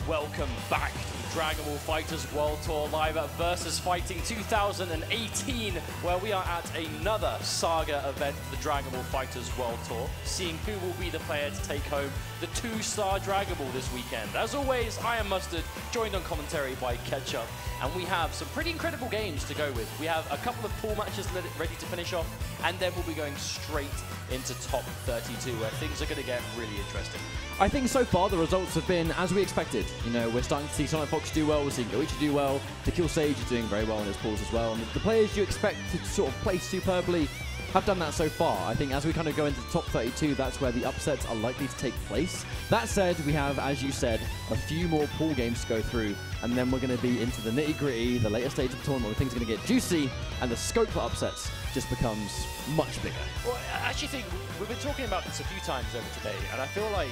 Welcome back to the Dragon Ball FighterZ World Tour live at VSFighting 2018, where we are at another saga event for the Dragon Ball FighterZ World Tour, seeing who will be the player to take home the 2-star Dragon Ball this weekend. As always, I am Mustard, joined on commentary by Ketchup, and we have some pretty incredible games to go with. We have a couple of pool matches ready to finish off, and then we'll be going straight into top 32, where things are going to get really interesting. I think so far the results have been as we expected. You know, we're starting to see Sonic Fox do well, we're seeing Goichi do well, the Kill Sage is doing very well in his pools as well, and the players you expect to sort of play superbly have done that so far. I think as we kind of go into the top 32, that's where the upsets are likely to take place. That said, we have, as you said, a few more pool games to go through, and then we're going to be into the nitty-gritty, the later stage of the tournament, where things are going to get juicy, and the scope for upsets just becomes much bigger. Well, I actually think we've been talking about this a few times over today, and I feel like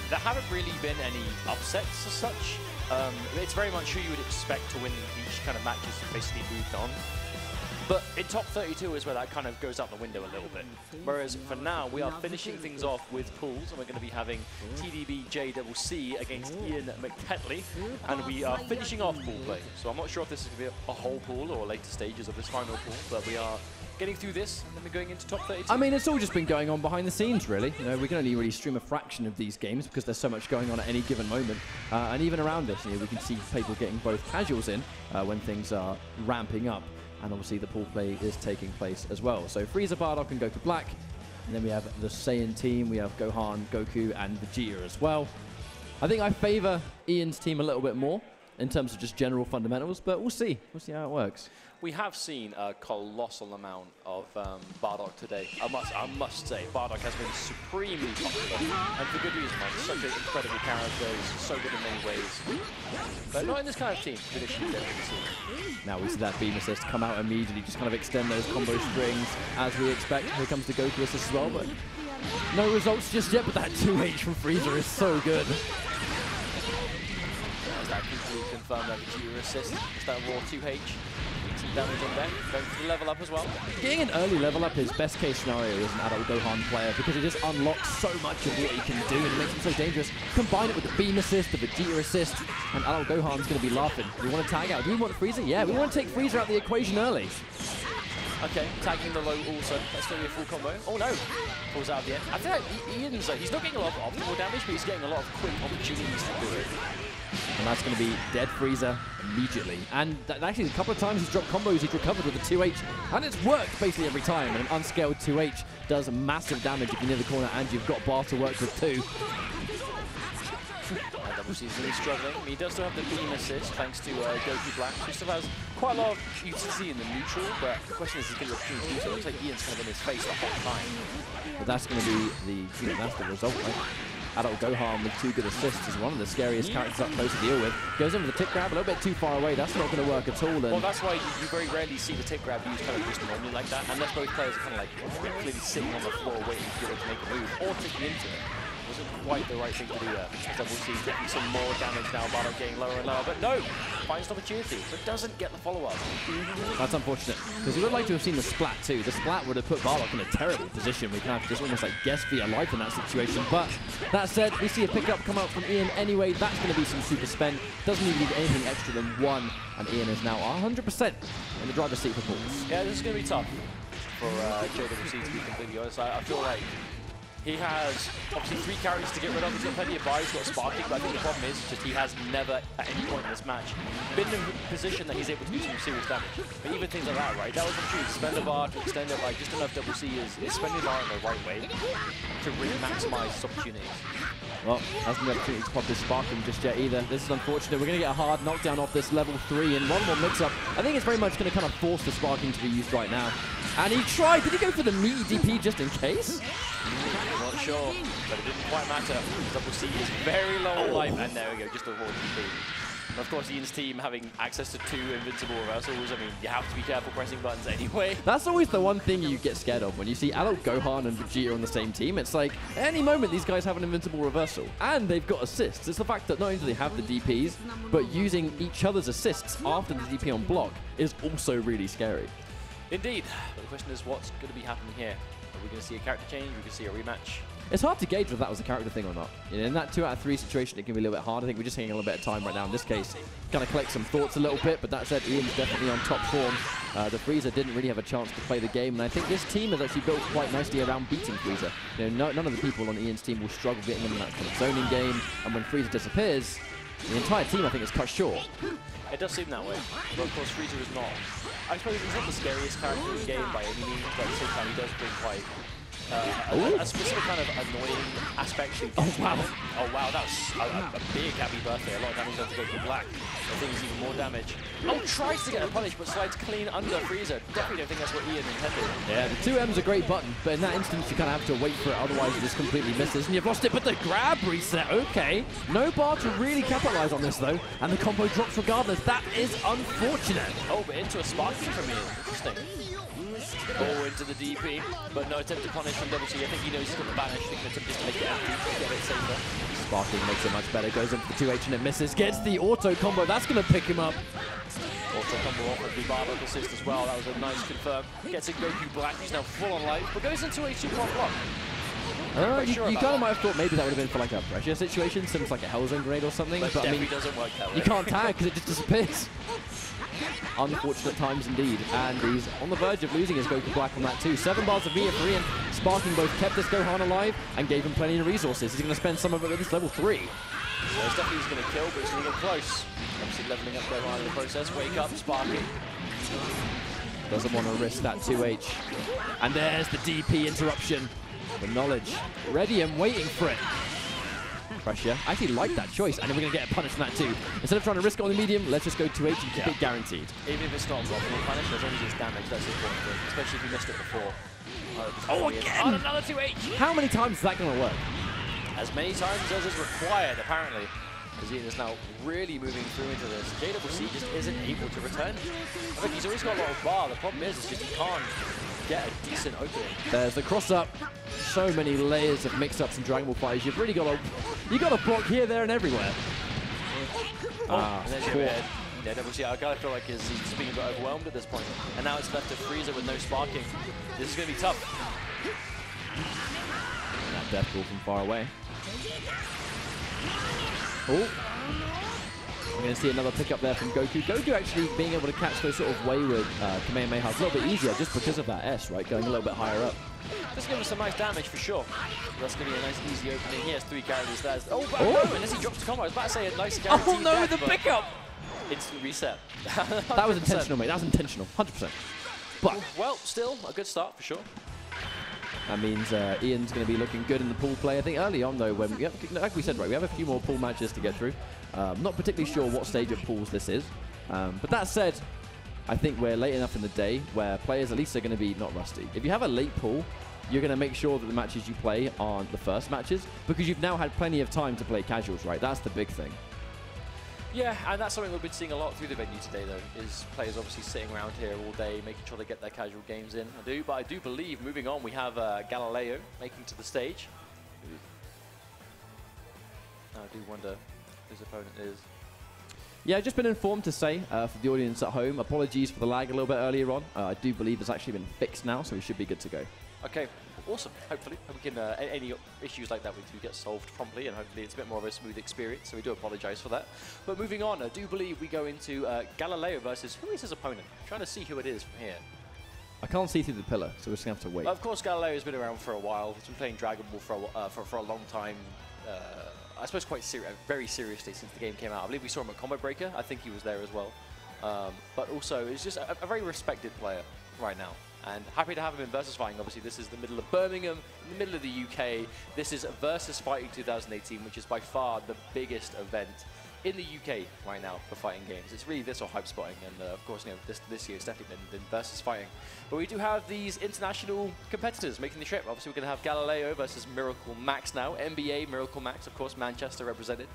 there haven't really been any upsets as such. It's very much who you would expect to win each kind of matches basically moved on. But in top 32 is where that kind of goes out the window a little bit. Whereas for now, we are finishing things off with pools, and we're going to be having TDBJCC against Ian McTetley, and we are finishing off pool play. So I'm not sure if this is going to be a whole pool or later stages of this final pool, but we are getting through this, and then we're going into top 32. I mean, it's all just been going on behind the scenes, really. You know, we can only really stream a fraction of these games because there's so much going on at any given moment. And even around this, you know, we can see people getting both casuals in when things are ramping up. And obviously the pool play is taking place as well. So Frieza, Bardock, and Goku Black. And then we have the Saiyan team. We have Gohan, Goku, and Vegeta as well. I think I favor Ian's team a little bit more in terms of just general fundamentals, but we'll see. We'll see how it works. We have seen a colossal amount of Bardock today. I must say, Bardock has been supremely popular, and for good reason, man. He's such an incredible character. He's so good in many ways, but not in this kind of team. Traditionally, now we see that beam assist come out immediately, just kind of extend those combo strings as we expect. Here comes the Goku assist as well, but no results just yet. But that 2H from Frieza is so good. That completely confirmed that Vegeta assist. Just that raw 2H. Some damage on there. Going for the level up as well. Getting an early level up is best case scenario as an adult Gohan player because it just unlocks so much of what he can do and it makes him so dangerous. Combine it with the beam assist, the Vegeta assist, and adult Gohan's going to be laughing. We want to tag out. Do we want Frieza? Yeah, we want to take Frieza out of the equation early. Okay, tagging the low also. That's going to be a full combo. Oh no! Falls out of the end. I feel like Ian's he's not getting a lot of optimal damage, but he's getting a lot of quick opportunities to do it. And that's going to be dead Frieza immediately. And actually, a couple of times he's dropped combos, he's recovered with the 2H. And it's worked basically every time. And an unscaled 2H does massive damage if you're near the corner and you've got bar to work with too. He's really struggling. He does still have the beam assist thanks to Goku Black, who still has quite a lot of utility in the neutral, but the question is, he's going to opportunity to do so. It looks like Ian's kind of in his face the whole time. But that's going to be that's the result, right? Adult Gohan with 2 good assists is one of the scariest characters up close to deal with. Goes in with the tip grab a little bit too far away. That's not going to work at all. And well, that's why you very rarely see the tip grab used kind of just normally like that, unless both players are kind of like clearly sitting on the floor waiting for it to make a move or taking into it. Wasn't quite the right thing to do there. Double C taking some more damage now, Bardock getting lower and lower, but no! Finds an opportunity, but doesn't get the follow-up. That's unfortunate, because we would like to have seen the splat too. The splat would have put Bardock in a terrible position. We can have just almost like guess via life in that situation, but that said, we see a pickup come out from Ian anyway. That's going to be some super spend. Doesn't even need anything extra than 1, and Ian is now 100% in the driver's seat for pools. Yeah, this is going to be tough for JWC to be completely honest. I feel like he has obviously 3 characters to get rid of. He's got plenty of buys, he's got Sparking, but I think the problem is just he has never, at any point in this match, been in a position that he's able to do some serious damage. But even things like that, right? That was the truth. Spend a bar to extend it, like just enough double C is spending the bar in the right way to really maximize his opportunities. Well, hasn't the opportunity to pop this Sparking just yet either. This is unfortunate. We're going to get a hard knockdown off this level 3 and one more mix-up. I think it's very much going to kind of force the Sparking to be used right now. And he tried. Did he go for the meaty DP just in case? Not sure, but it didn't quite matter. Double C is very low on life, and there we go, just a raw DP. And of course, Ian's team having access to 2 invincible reversals. I mean, you have to be careful pressing buttons anyway. That's always the one thing you get scared of when you see adult Gohan and Vegeta on the same team. It's like, at any moment, these guys have an invincible reversal. And they've got assists. It's the fact that not only do they have the DPs, but using each other's assists after the DP on block is also really scary. Indeed. But the question is, what's going to be happening here? Are we going to see a character change? Are we going to see a rematch? It's hard to gauge whether that was a character thing or not. You know, in that 2 out of 3 situation, it can be a little bit hard. I think we're just getting a little bit of time right now in this case. Kind of collect some thoughts a little bit, but that said, Ian's definitely on top form. The Frieza didn't really have a chance to play the game, and I think this team has actually built quite nicely around beating Frieza. You know, none of the people on Ian's team will struggle getting him in that kind of zoning game, and when Frieza disappears, the entire team, I think, is cut short. It does seem that way, but of course Frieza is not. I suppose he's not the scariest character in the game by any means, but at the same time he does bring quite a specific kind of annoying aspect to Oh wow. Oh wow, that was a big happy birthday. A lot of damage on to go for black. I think it's even more damage. Oh, tries to get a punish, but slides clean under Frieza. Definitely don't think that's what Ian intended. Yeah, the 2M's a great button, but in that instance you kind of have to wait for it, otherwise it just completely misses. And you've lost it, but the grab reset, okay. No bar to really capitalize on this though, and the combo drops regardless. That is unfortunate. Oh, but into a sparking from Ian. Interesting. Oh, into the DP, but no attempt to punish from Double T. I think he knows he's got the banish. I think the attempt is to make it empty, get it safer. Sparking makes it much better, goes in for the 2H and it misses. Gets the auto combo, that's going to pick him up. Also combo off with the bar local assist as well. That was a nice confirm. Gets a Goku Black, he's now full on life, but goes into a super block. You kind of might have thought maybe that would have been for like a pressure situation, similar to like a Hellzone grenade or something. But I mean, doesn't work that way. You can't tag because it just disappears. Unfortunate times indeed, and he's on the verge of losing his Goku Black on that too. 7 bars of VF Ian. Sparking both kept this Gohan alive and gave him plenty of resources. He's going to spend some of it with this level 3. So it's definitely going to kill, but it's going to get close. Obviously leveling up Gohan in the process. Wake up, Sparking. Doesn't want to risk that 2H. And there's the DP interruption. The knowledge. Ready and waiting for it. Pressure. I actually like that choice, and then we're going to get a punish from that too. Instead of trying to risk it on the medium, let's just go 2H and keep it guaranteed. Even if it's not blocking the punish, as long as it's damage, that's the important thing, especially if you missed it before. Oh, again! On another 2H! How many times is that going to work? As many times as is required, apparently. Because Ian is now really moving through into this. JWC just isn't able to return. I think he's always got a lot of bar. The problem is, it's just he can't get a decent opening. There's the cross-up. So many layers of mix-ups and Dragon Ball fighters. You've really got to block here, there, and everywhere. And there's your head. Yeah, WC, I kind of feel like he's just being a bit overwhelmed at this point. And now it's left to Frieza with no sparking. This is going to be tough. And that death ball from far away. Oh. We're going to see another pickup there from Goku. Goku actually being able to catch those sort of wayward Kamehameha a little bit easier just because of that S, right? Going a little bit higher up. Just give him some nice damage for sure. That's going to be a nice easy opening. He has 3 characters there. Oh, but no, unless he drops the combo. I was about to say a nice guarantee. Oh no, the pickup! Instant reset. That was intentional, mate. That was intentional. 100%. But well, still a good start for sure. That means Ian's going to be looking good in the pool play. I think early on, though, when like we said, right, we have a few more pool matches to get through. Not particularly sure what stage of pools this is. But that said, I think we're late enough in the day where players at least are going to be not rusty. If you have a late pool, you're going to make sure that the matches you play aren't the first matches because you've now had plenty of time to play casuals, right? That's the big thing. Yeah, and that's something we've been seeing a lot through the venue today, though, is players obviously sitting around here all day, making sure they get their casual games in. But I do believe, moving on, we have Galileo making to the stage. I do wonder who his opponent is. Yeah, I've just been informed to say for the audience at home, apologies for the lag a little bit earlier on. I do believe it's actually been fixed now, so we should be good to go. Okay, awesome. Hopefully, we can any issues like that we do get solved promptly, and hopefully it's a bit more of a smooth experience. So we do apologise for that. But moving on, I do believe we go into Galileo versus who is his opponent? I'm trying to see who it is from here. I can't see through the pillar, so we're just gonna have to wait. Of course, Galileo has been around for a while. He's been playing Dragon Ball for a long time. I suppose quite very seriously since the game came out. I believe we saw him at Combo Breaker. I think he was there as well. But also, he's just a very respected player right now. And happy to have him in VSFighting. Obviously, this is the middle of Birmingham, in the middle of the UK. This is VSFighting 2018, which is by far the biggest event in the UK right now for fighting games. It's really this or Hype Spotting, and of course, you know, this year it's definitely been VSFighting. But we do have these international competitors making the trip. Obviously, we're going to have Galileo versus Miracle Max now. NBA Miracle Max, of course, Manchester represented.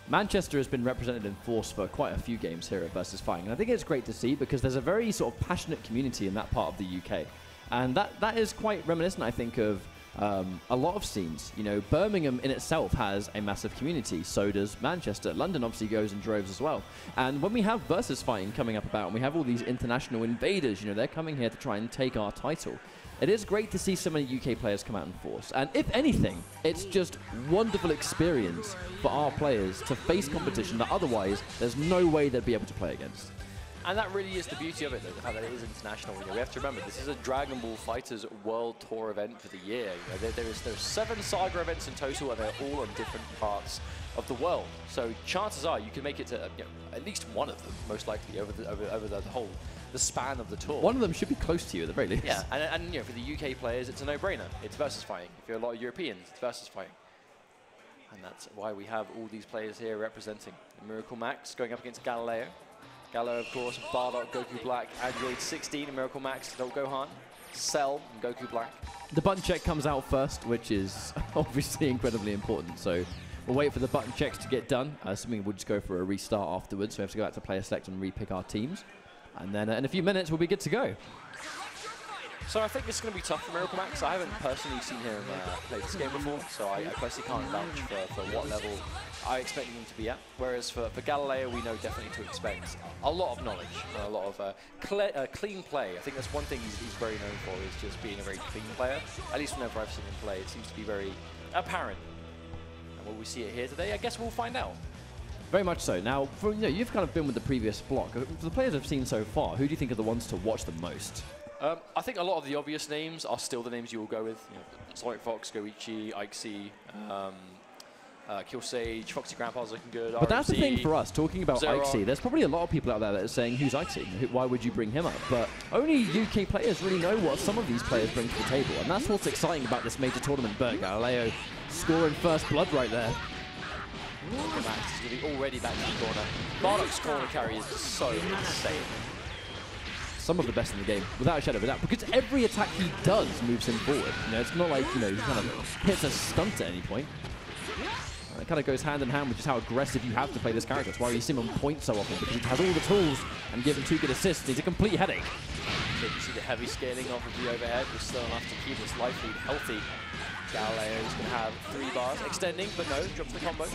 Manchester has been represented in force for quite a few games here at VSFighting, and I think it's great to see because there's a very sort of passionate community in that part of the UK, and that is quite reminiscent, I think, of a lot of scenes. You know, Birmingham in itself has a massive community, so does Manchester. London obviously goes in droves as well. And when we have VSFighting coming up about, and we have all these international invaders, you know, they're coming here to try and take our title. it is great to see so many UK players come out in force. And if anything, it's just wonderful experience for our players to face competition that otherwise there's no way they'd be able to play against. And that really is the beauty of it, though, the fact that it is international. You know, we have to remember, this is a Dragon Ball FighterZ World Tour event for the year. You know, there's 7 Saga events in total, and they're all on different parts of the world. So chances are you can make it to at least one of them, most likely, over the span of the tour. One of them should be close to you at the very least. Yeah, and you know, for the UK players, it's a no-brainer. It's versus fighting. If you're a lot of Europeans, it's versus fighting. And that's why we have all these players here representing. Miracle Max going up against Galileo. Galileo, of course, Bardock, Goku Black, Android 16, and Miracle Max, Gohan, Cell, and Goku Black. The button check comes out first, which is obviously incredibly important. So we'll wait for the button checks to get done. Assuming we'll just go for a restart afterwards. So we have to go back to player select and re-pick our teams. And then in a few minutes, we'll be good to go. So I think this is going to be tough for Miracle Max. I haven't personally seen him play this game before, so I personally can't vouch for what level I expect him to be at. Whereas for Galileo, we know definitely to expect a lot of knowledge, and a lot of clean play. I think that's one thing he's very known for, is just being a very clean player. At least whenever I've seen him play, it seems to be very apparent. And will we see it here today? I guess we'll find out. Very much so. Now, you've kind of been with the previous block. For the players I've seen so far, who do you think are the ones to watch the most? I think a lot of the obvious names are still the names you will go with. You know, Sonic Fox, Goichi, Ikesy, Kill Sage, Foxy Grandpa's looking good. But that's the thing for us, talking about Zeron. Ikesy. There's probably a lot of people out there that are saying, who's Ikesy? Why would you bring him up? But only UK players really know what some of these players bring to the table. And that's what's exciting about this major tournament. Galileo scoring first blood right there. Max is going to be already back to the corner. Bardock's corner carry is so insane. Some of the best in the game, without a shadow of a doubt, because every attack he does moves him forward. You know, it's not like, he kind of hits a stunt at any point. It kind of goes hand in hand with just how aggressive you have to play this character. That's why you see him on point so often, because he has all the tools and given 2 good assists. He's a complete headache. So you see the heavy scaling off of the overhead was still enough to keep his life lead healthy. Galileo is going to have 3 bars, extending, but no, drops the combo.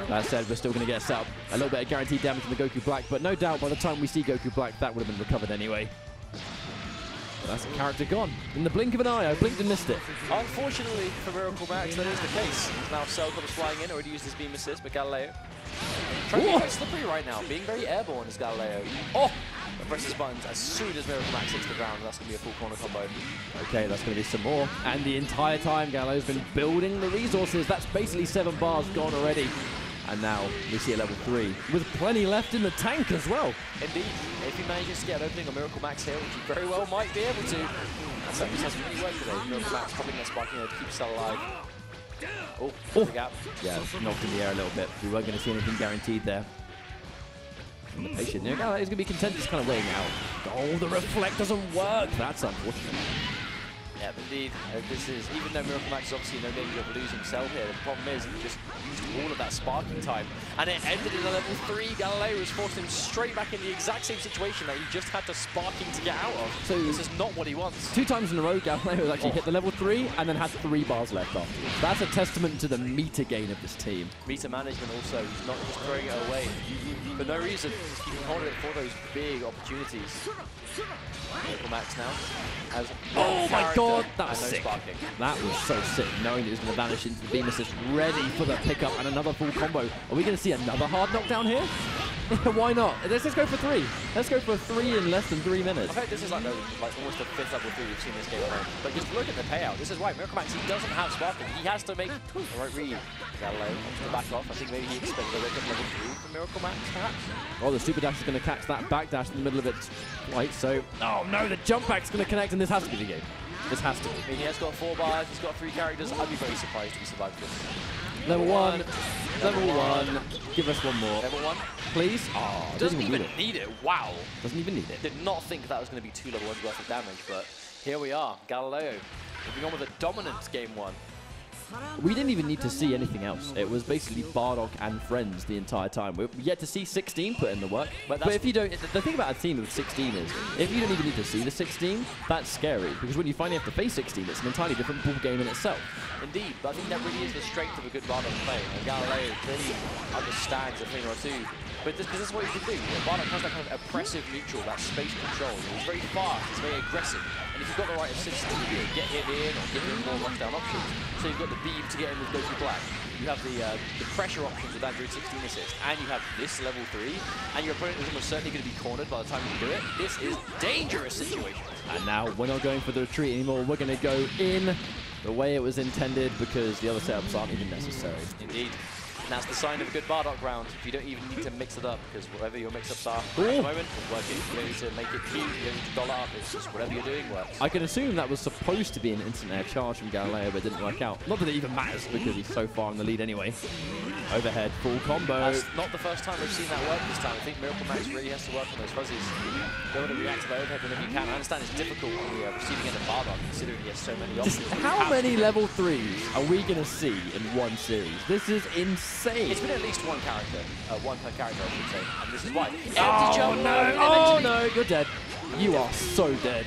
That said, we're still going to get set up a little bit of guaranteed damage from the Goku Black, but no doubt by the time we see Goku Black, that would have been recovered anyway. But that's a character gone. In the blink of an eye, I blinked and missed it. Unfortunately for Miracle Max, that is the case. Now Cell comes flying in, already used his beam assist, but Galileo trying to be quite slippery right now, being very airborne as Galileo. Oh! Presses buttons as soon as Miracle Max hits the ground, and that's going to be a full corner combo. Okay, that's going to be some more. And the entire time, Galileo's been building the resources. That's basically 7 bars gone already. And now we see a level 3 with plenty left in the tank as well. Indeed. If he manages to get an opening on Miracle Max here, which he very well might be able to, that certainly hasn't really worked today. Miracle Max popping that sparking to keep Cell alive. Oh, the gap. Yeah, knocked in the air a little bit. We weren't going to see anything guaranteed there. The patient. He's going to be content just kind of waiting out. Oh, the reflect doesn't work. That's unfortunate. Yeah, indeed. This is, even though Miracle Max is obviously no danger of losing Cell here, the problem is he just used all of that sparking time. And it ended in a level 3. Galileo was forced him straight back in the exact same situation that he just had to sparking to get out of. So this is not what he wants. 2 times in a row, Galileo has actually hit the level 3 and then had 3 bars left afterwards. That's a testament to the meter gain of this team. Meter management also. He's not just throwing it away for no reason. He's keeping hold of it for those big opportunities. Miracle Max now has oh my god, that was sick. Sparking. That was so sick, knowing that he was going to vanish into the beam assist, ready for the pickup and another full combo. Are we going to see another hard knockdown here? Why not? Let's go for 3. Let's go for 3 in less than 3 minutes. I think this is like almost the 5th level 3 we've seen this game alone. But just look at the payout. This is why Miracle Max, he doesn't have sparking. He has to make the right read. Galileo wants to back off. I think maybe he expected a little bit level 3 from Miracle Max, perhaps. Oh, the super dash is going to catch that back dash in the middle of its flight. So, oh no, the jump back's going to connect, and this has to be the game. This has to be. I mean, he has got 4 bars. He's got 3 characters. I'd be very surprised if he survived this. Level 1. Level 1. Give us one more. Level 1. Please. Oh, doesn't even need it. Wow. Doesn't even need it. Did not think that was going to be 2 level 1s worth of damage, but here we are. Galileo moving on with a dominant game 1. We didn't even need to see anything else. It was basically Bardock and friends the entire time. We're yet to see 16 put in the work. But if you don't, the thing about a team with 16 is, if you don't even need to see the 16, that's scary. Because when you finally have to face 16, it's an entirely different ball game in itself. Indeed, but I think that really is the strength of a good Bardock play. And Galileo clearly understands a thing or two. But this is what he can do. Bardock has that kind of oppressive neutral, that space control. He's very fast, he's very aggressive. And if you've got the right assist to get him in or give him more rushdown options, so you've got the beam to get in with Goku Black. You have the pressure options with Android 16 assist, and you have this level 3, and your opponent is almost certainly going to be cornered by the time you do it. This is dangerous situation. And now we're not going for the retreat anymore. We're going to go in the way it was intended because the other setups aren't even necessary. Indeed. And that's the sign of a good Bardock round. If you don't even need to mix it up, because whatever your mix-ups are at the moment is working. You don't need to make it cute, you don't need to dollar up. It's just whatever you're doing works. I can assume that was supposed to be an instant air charge from Galileo, but it didn't work out. Not that it even matters, because he's so far in the lead anyway. Overhead, full combo. That's not the first time we've seen that work this time. I think Miracle Max really has to work on those fuzzies. Be able to react to that overhead whenever you can. I understand it's difficult on the receiving end of Bardock, considering he has so many options. How many level 3s are we going to see in one series? This is insane. It's been at least one character, one per character, I should say, and this is why. Empty jump, no! Oh no, you're dead. You are so dead.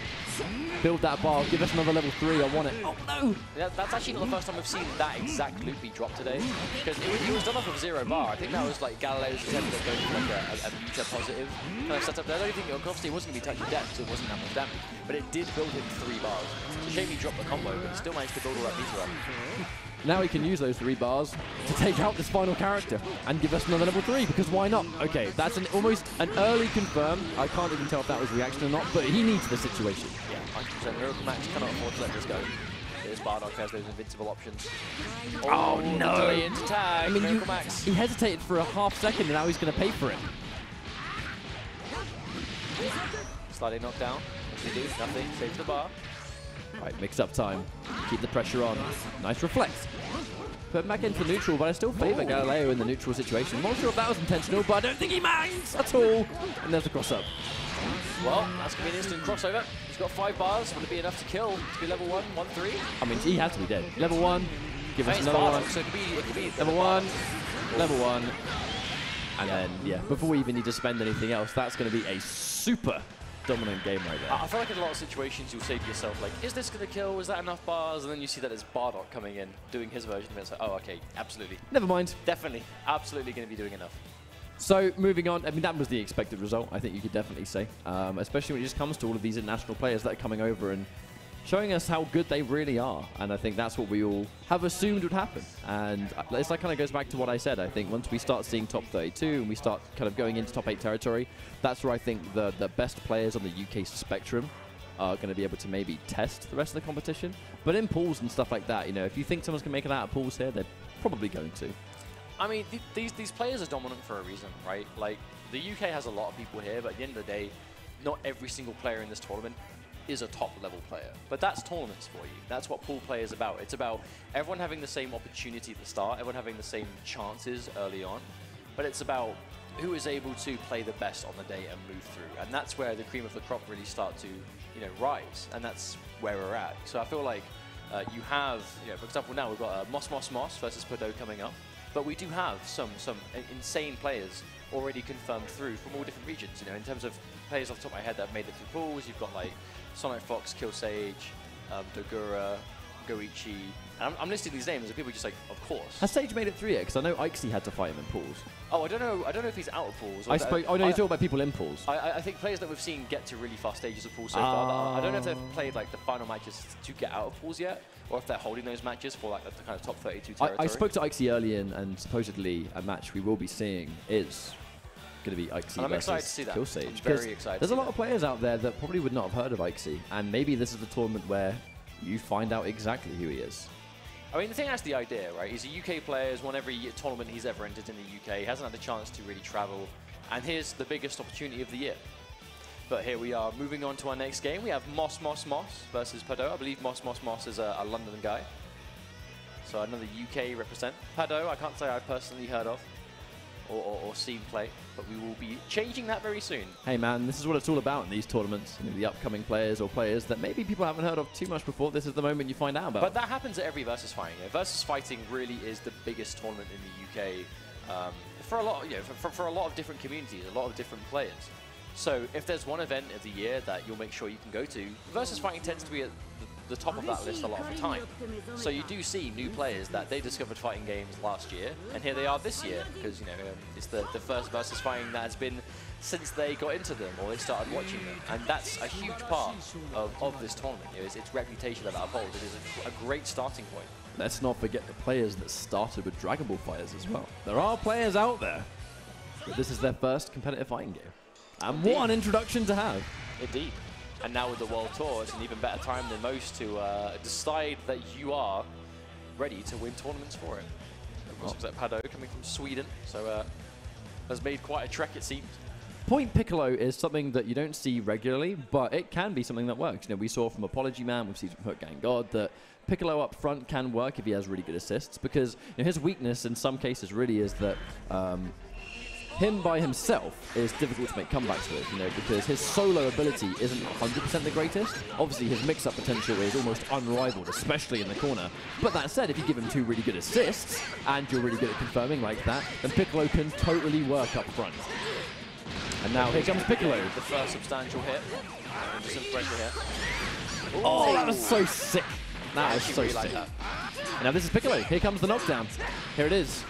Build that bar, give us another level 3, I want it. Oh no! Yeah, that's actually not the first time we've seen that exact loop be dropped today, because it was done off of 0 bar. I think that was like Galileo's attempt at going for like a meter positive kind of setup there. I don't think, obviously it wasn't going to be touching death, so it wasn't that much damage, but it did build him 3 bars. It's a shame he dropped the combo, but he still managed to build all that meter up. Now he can use those 3 bars to take out this final character and give us another level 3, because why not? Okay, that's almost an early confirm. I can't even tell if that was reaction or not, but he needs the situation. Yeah, 100%. Miracle Max cannot afford to let this go. There's Bardock has those invincible options. Oh no! Delay into tag. I mean, Miracle Max. he hesitated for a half second, and now he's going to pay for it. Sliding knockdown. What's he do? Nothing. Saves the bar. Right, mix-up time. Keep the pressure on. Nice reflex. Put him back into neutral, but I still favour Galileo in the neutral situation. I'm not sure if that was intentional, but I don't think he minds at all. And there's the cross-up. Well, that's going to be an instant crossover. He's got 5 bars. Would it be enough to kill? To be level 1, 1-3? I mean, he has to be dead. Level 1. Give us another Bardock, one. so it could be Level 1. Level 1. And then, yeah, before we even need to spend anything else, that's going to be a super dominant game right there. I feel like in a lot of situations you'll say to yourself, like, is this going to kill? Is that enough bars? And then you see that there's Bardock coming in, doing his version of it. It's like, oh, okay, absolutely. Never mind. Definitely, absolutely going to be doing enough. So, moving on, I mean, that was the expected result, I think you could definitely say. Especially when it just comes to all of these international players that are coming over and showing us how good they really are. And I think that's what we all have assumed would happen. And it's like kind of goes back to what I said. I think once we start seeing top 32 and we start kind of going into top 8 territory, that's where I think the best players on the UK spectrum are going to be able to maybe test the rest of the competition. But in pools and stuff like that, you know, if you think someone's going to make it out of pools here, they're probably going to. I mean, these players are dominant for a reason, right? Like, the UK has a lot of people here, but at the end of the day, not every single player in this tournament is a top-level player. But that's tournaments for you. That's what pool play is about. It's about everyone having the same opportunity at the start, everyone having the same chances early on, but it's about who is able to play the best on the day and move through. And that's where the cream of the crop really start to, you know, rise. And that's where we're at. So I feel like you have, you know, for example, now we've got Moss versus Padow coming up. But we do have some insane players already confirmed through from all different regions. You know, in terms of players off the top of my head that have made it through pools, you've got like Sonic Fox, Kill Sage, Dogura, Goichi. And I'm listing these names and people are just like, of course. Has Sage made it through yet? Because I know Ikesy had to fight him in pools. Oh, I don't know if he's out of pools. I spoke. Oh no, you're talking about people in pools. I think players that we've seen get to really fast stages of pools so far. I don't know if they've played like the final matches to get out of pools yet, or if they're holding those matches for like the kind of top 32 territory. I spoke to Ikesy earlier, and supposedly a match we will be seeing is going to be Ikesy I'm excited to versus see that. Kill Sage. I'm very excited. There's a lot of players out there that probably would not have heard of Ikesy, and maybe this is the tournament where you find out exactly who he is. I mean, the thing that's the idea, right? He's a UK player, has won every tournament he's ever entered in the UK, he hasn't had the chance to really travel, and here's the biggest opportunity of the year. But here we are, moving on to our next game. We have Moss versus Padow. I believe Moss is a London guy. So another UK represent. Padow, I can't say I've personally heard of or seen play, but we will be changing that very soon. Hey man, this is what it's all about in these tournaments. You know, the upcoming players or players that maybe people haven't heard of too much before. This is the moment you find out about. But that happens at every VSFighting. You know, VSFighting really is the biggest tournament in the UK for a lot, you know, for a lot of different communities, a lot of different players. So if there's one event of the year that you'll make sure you can go to, VSFighting tends to be at the top of that list a lot of the time. So you do see new players that they discovered fighting games last year, and here they are this year, because, you know, it's the first versus fighting that has been since they got into them or they started watching them. And that's a huge part of this tournament. You know, it's its reputation that it upholds. It is a great starting point. Let's not forget the players that started with Dragon Ball FighterZ as well. There are players out there, but this is their first competitive fighting game. And what an introduction to have. Indeed. And now with the World Tour, it's an even better time than most to decide that you are ready to win tournaments for it. Of course, looks like Padow coming from Sweden, so has made quite a trek, it seems. Point Piccolo is something that you don't see regularly, but it can be something that works. You know, we saw from Apology Man, we've seen from Hook Gang God, that Piccolo up front can work if he has really good assists, because, you know, his weakness in some cases really is that him by himself is difficult to make comebacks with, you know, because his solo ability isn't 100% the greatest. Obviously, his mix-up potential is almost unrivaled, especially in the corner. But that said, if you give him 2 really good assists, and you're really good at confirming like that, then Piccolo can totally work up front. And now here comes Piccolo. The first substantial hit. Under some pressure here. Oh, that was so sick. That was so really sick. like that. And now this is Piccolo. Here comes the knockdown. Here it is.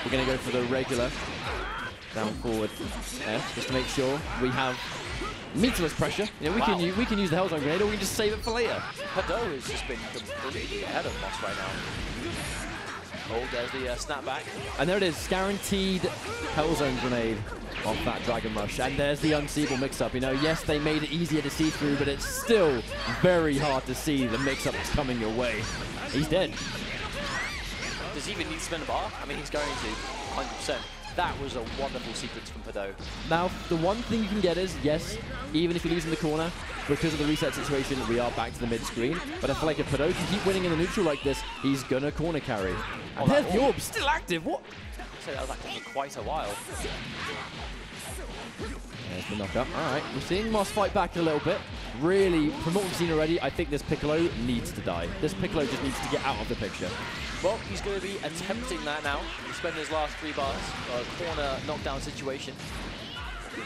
We're going to go for the regular down forward F, just to make sure we have meterless pressure. You know, we can use the Hellzone Grenade, or we can just save it for later. Padow has just been completely ahead of Moss right now. Oh, there's the snapback. And there it is, guaranteed Hellzone Grenade off that Dragon Rush. And there's the unseeable mix-up. You know, yes, they made it easier to see through, but it's still very hard to see the mix-up that's coming your way. He's dead. Does he even need to spin a bar? I mean, he's going to, 100%. That was a wonderful sequence from Padow. Now, the one thing you can get is, yes, even if you lose in the corner, because of the reset situation, we are back to the mid-screen. But I feel like if Padow can keep winning in the neutral like this, he's going to corner carry. And there's the orb, still active, what? So that was active for quite a while. There's the knockup. All right, we're seeing Moss fight back a little bit. Really, from what we've seen already, I think this Piccolo needs to die. This Piccolo just needs to get out of the picture. Well, he's going to be attempting that now. He's spending his last 3 bars. Corner knockdown situation.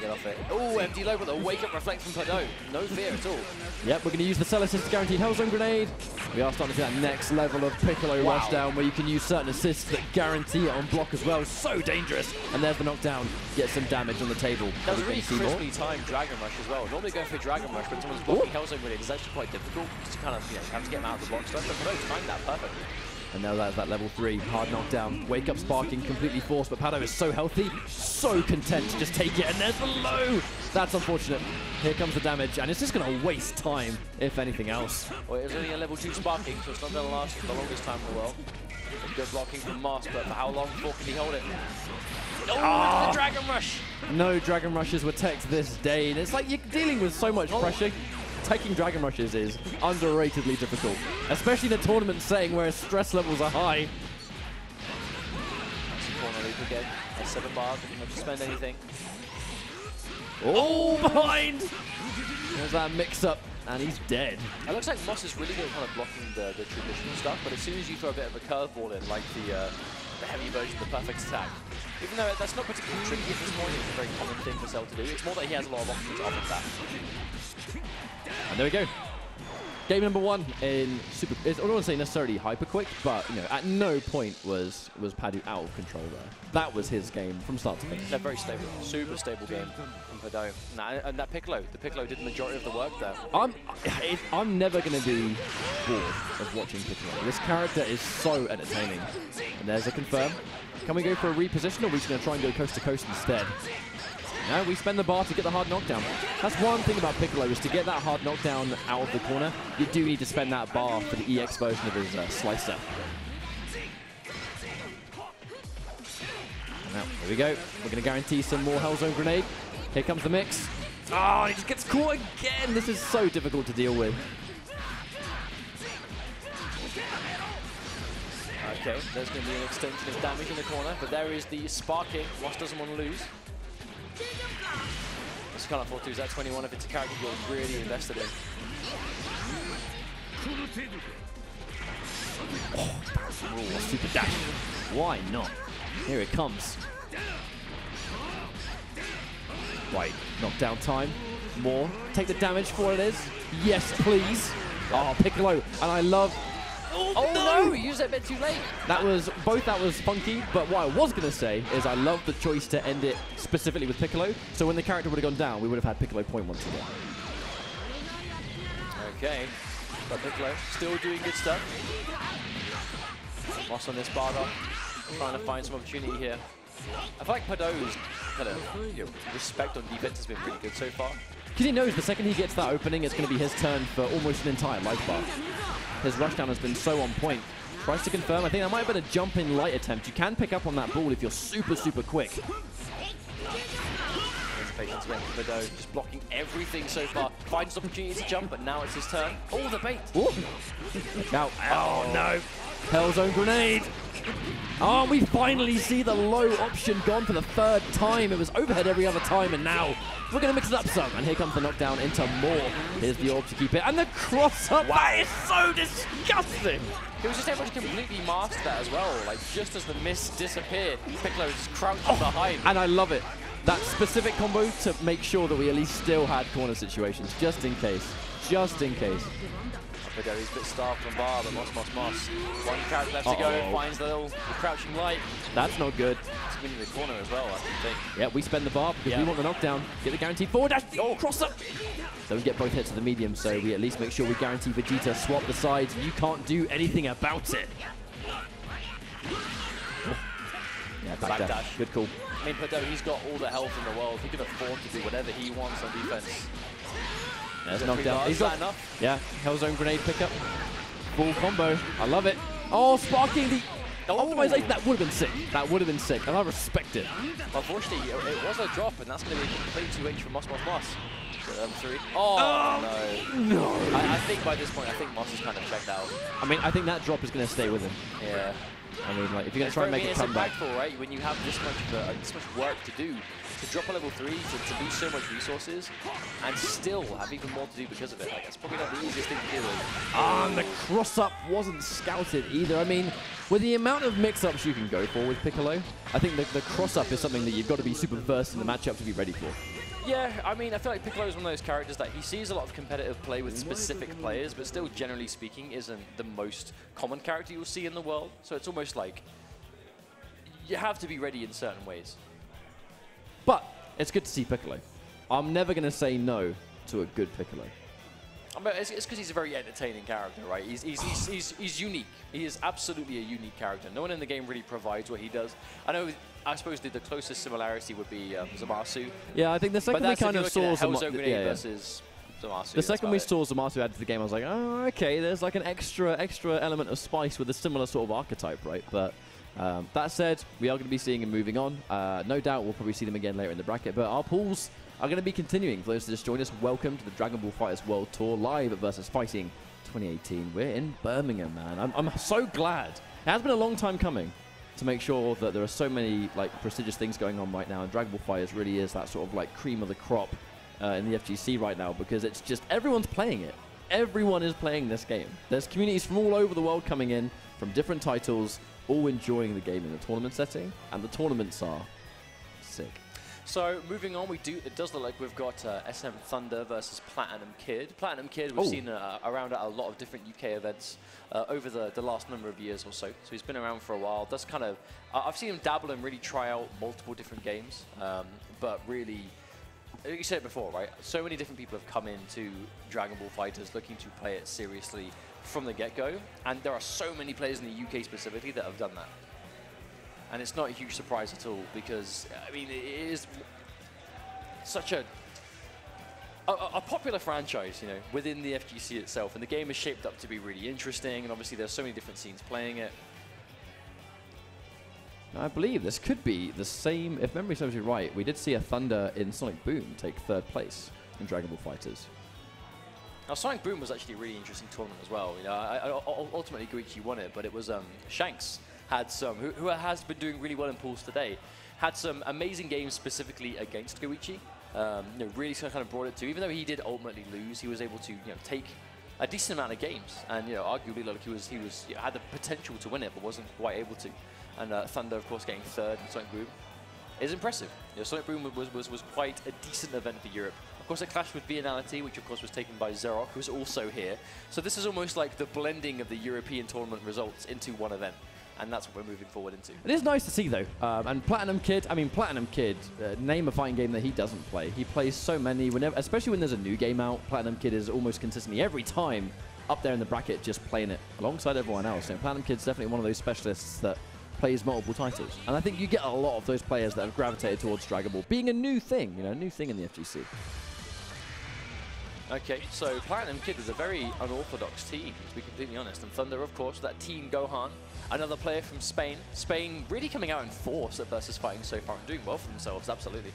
Get off it. Oh, empty low, but the wake-up reflect from Padow. No fear at all. Yep, we're going to use the Cell Assist guaranteed Hellzone Grenade. We are starting to see that next level of Piccolo rushdown, where you can use certain assists that guarantee it on block as well. So dangerous. And there's the knockdown. Get some damage on the table. That was a really crisply timed Dragon Rush as well. Normally going for a Dragon Rush when someone's blocking Hellzone Grenade is actually quite difficult. Just kind of, you know, have to get them out of the block stuff. But Padow timed that perfectly. And now that's that level 3, hard knockdown. Wake up sparking, completely forced, but Padow is so healthy, so content to just take it, and there's the low! That's unfortunate. Here comes the damage, and it's just going to waste time, if anything else. Well, it was only a level 2 sparking, so it's not going to last for the longest time in the world. Good blocking from Moss, but for how long before can he hold it? Oh, the Dragon Rush! No Dragon Rushes were teched this day, and it's like you're dealing with so much pressure. Taking Dragon Rushes is underratedly difficult, especially in a tournament setting where stress levels are high. Corner loop again. That's 7 bars, didn't have to spend anything. Oh, behind! There's that mix-up, and he's dead. It looks like Moss is really good at kind of blocking the traditional stuff, but as soon as you throw a bit of a curveball in, like the heavy version of the perfect attack, even though that's not particularly tricky at this point, it's a very common thing for Cell to do. It's more that he has a lot of options off of that. And there we go. Game number 1 in super. I don't want to say necessarily hyper quick, but you know, at no point was Padow out of control there. That was his game from start to finish. They're very stable, super stable game from Padow. And that Piccolo, the Piccolo did the majority of the work there. I'm never going to be bored of watching Piccolo. This character is so entertaining. And there's a confirm. Can we go for a reposition, or are we just going to try and go coast to coast instead? No, we spend the bar to get the hard knockdown. That's one thing about Piccolo, is to get that hard knockdown out of the corner, you do need to spend that bar for the EX version of his slicer. Now, here we go. We're going to guarantee some more Hellzone Grenade. Here comes the mix. Oh, he just gets caught again. This is so difficult to deal with. Okay, there's going to be an extension of damage in the corner, but there is the sparking. Moss doesn't want to lose. This can't afford to use that 21 if it's a character you're really invested in. Oh, super dash. Why not? Here it comes. Right, knockdown time. More. Take the damage for what it is. Yes, please. Oh, Piccolo, and I love... Oh no, he used it a bit too late. That was funky, but what I was going to say is I love the choice to end it specifically with Piccolo, so when the character would have gone down, we would have had Piccolo point once again. Okay, but Piccolo still doing good stuff. Moss on this Padow, trying to find some opportunity here. I feel like Padow's kind of respect on defense has been pretty good so far. Because he knows the second he gets that opening, it's going to be his turn for almost an entire life bar. His rushdown has been so on point. Tries to confirm. I think that might have been a jump in light attempt. You can pick up on that ball if you're super, super quick. Patience again for Padow, just blocking everything so far. Finds opportunity to jump, but now it's his turn. Oh, the bait. Ooh. Look out. Oh, no. Hell Zone Grenade. Oh, we finally see the low option gone for the third time. It was overhead every other time, and now we're going to mix it up some. And here comes the knockdown into more. Here's the orb to keep it. And the cross-up. Wow. That is so disgusting. He was just able to completely master that as well. Like, just as the mist disappeared, Piccolo was just crouching behind. And I love it. That specific combo to make sure that we at least still had corner situations, just in case. Just in case. Padow is a bit starved from bar, but Moss. One character left to go, finds the little crouching light. That's not good. It's winning the corner as well, I think. Yeah, we spend the bar because we want the knockdown. Get the guaranteed forward dash. Oh, cross up. Don't get both hits of the medium, so we at least make sure we guarantee Vegeta swap the sides. You can't do anything about it. Yeah, back dash. Good call. I mean, Padow, he's got all the health in the world. He can afford to do whatever he wants on defense. There's knockdown. Is that enough? Yeah, Hell Zone Grenade pickup. Full combo. I love it. Oh, sparking the optimization. That would have been sick. That would have been sick, and I respect it. Unfortunately, it was a drop, and that's going to be a complete 2H from Moss. 3. Oh, no. I think by this point, I think Moss is kind of checked out. I mean, I think that drop is going to stay with him. Yeah. I mean, like, if you're going to try and make a comeback. It's impactful, right? When you have this much work to do, to drop a level 3, to lose so much resources, and still have even more to do because of it. Like, it's probably not the easiest thing to deal with. And the cross-up wasn't scouted either. I mean, with the amount of mix-ups you can go for with Piccolo, I think the cross-up is something that you've got to be super versed in the matchup to be ready for. Yeah, I mean, I feel like Piccolo is one of those characters that he sees a lot of competitive play with specific players, but still, generally speaking, isn't the most common character you'll see in the world. So it's almost like you have to be ready in certain ways. But it's good to see Piccolo. I'm never going to say no to a good Piccolo. I mean, it's because he's a very entertaining character, right? He's unique. He is absolutely a unique character. No one in the game really provides what he does. I suppose the closest similarity would be Zamasu. Yeah, I think the second we kind of saw Zamasu versus Zamasu. The second we saw Zamasu add to the game, I was like, oh, okay, there's like an extra element of spice with a similar sort of archetype, right? But that said, we are going to be seeing him moving on. No doubt we'll probably see them again later in the bracket, but our pools are going to be continuing. For those that just joined us, welcome to the Dragon Ball FighterZ World Tour live at VSFighting 2018. We're in Birmingham, man. I'm so glad. It has been a long time coming to make sure that there are so many like prestigious things going on right now, and Dragon Ball FighterZ really is that sort of like cream of the crop in the FGC right now, because it's just everyone's playing it. Everyone is playing this game. There's communities from all over the world coming in from different titles, all enjoying the game in the tournament setting, and the tournaments are sick. So moving on, it does look like we've got SM Thunder versus Platinum Kid. Platinum Kid we've seen around at a lot of different UK events over the last number of years or so. So he's been around for a while. That's kind of I've seen him dabble and really try out multiple different games, but really, you said it before, right? So many different people have come into Dragon Ball FighterZ looking to play it seriously from the get-go, and there are so many players in the UK specifically that have done that. And it's not a huge surprise at all, because, I mean, it is such a popular franchise, you know, within the FGC itself. And the game is shaped up to be really interesting, and obviously there's so many different scenes playing it. I believe this could be the same, if memory serves me right, we did see a Thunder in Sonic Boom take third place in Dragon Ball FighterZ. Now, Sonic Boom was actually a really interesting tournament as well. You know, ultimately, Goichi won it, but it was Shanks had some, who has been doing really well in pools today, had some amazing games specifically against Goichi. You know, really kind of brought it to, even though he did ultimately lose, he was able to, you know, take a decent amount of games, and you know, arguably, like he had the potential to win it, but wasn't quite able to. And Thunder, of course, getting third in Sonic Boom is impressive. You know, Sonic Boom was quite a decent event for Europe course, it clashed with Vianality, which of course was taken by Zerok, who's also here. So this is almost like the blending of the European tournament results into one event. And that's what we're moving forward into. It is nice to see, though. And Platinum Kid, name a fighting game that he doesn't play. He plays so many, especially when there's a new game out. Platinum Kid is almost consistently every time up there in the bracket, just playing it alongside everyone else. And Platinum Kid's definitely one of those specialists that plays multiple titles. And I think you get a lot of those players that have gravitated towards Dragon Ball being a new thing, a new thing in the FGC. Okay, so Platinum Kid is a very unorthodox team, to be completely honest. And Thunder, of course, that Team Gohan, another player from Spain. Spain really coming out in force at VSFighting so far and doing well for themselves, absolutely.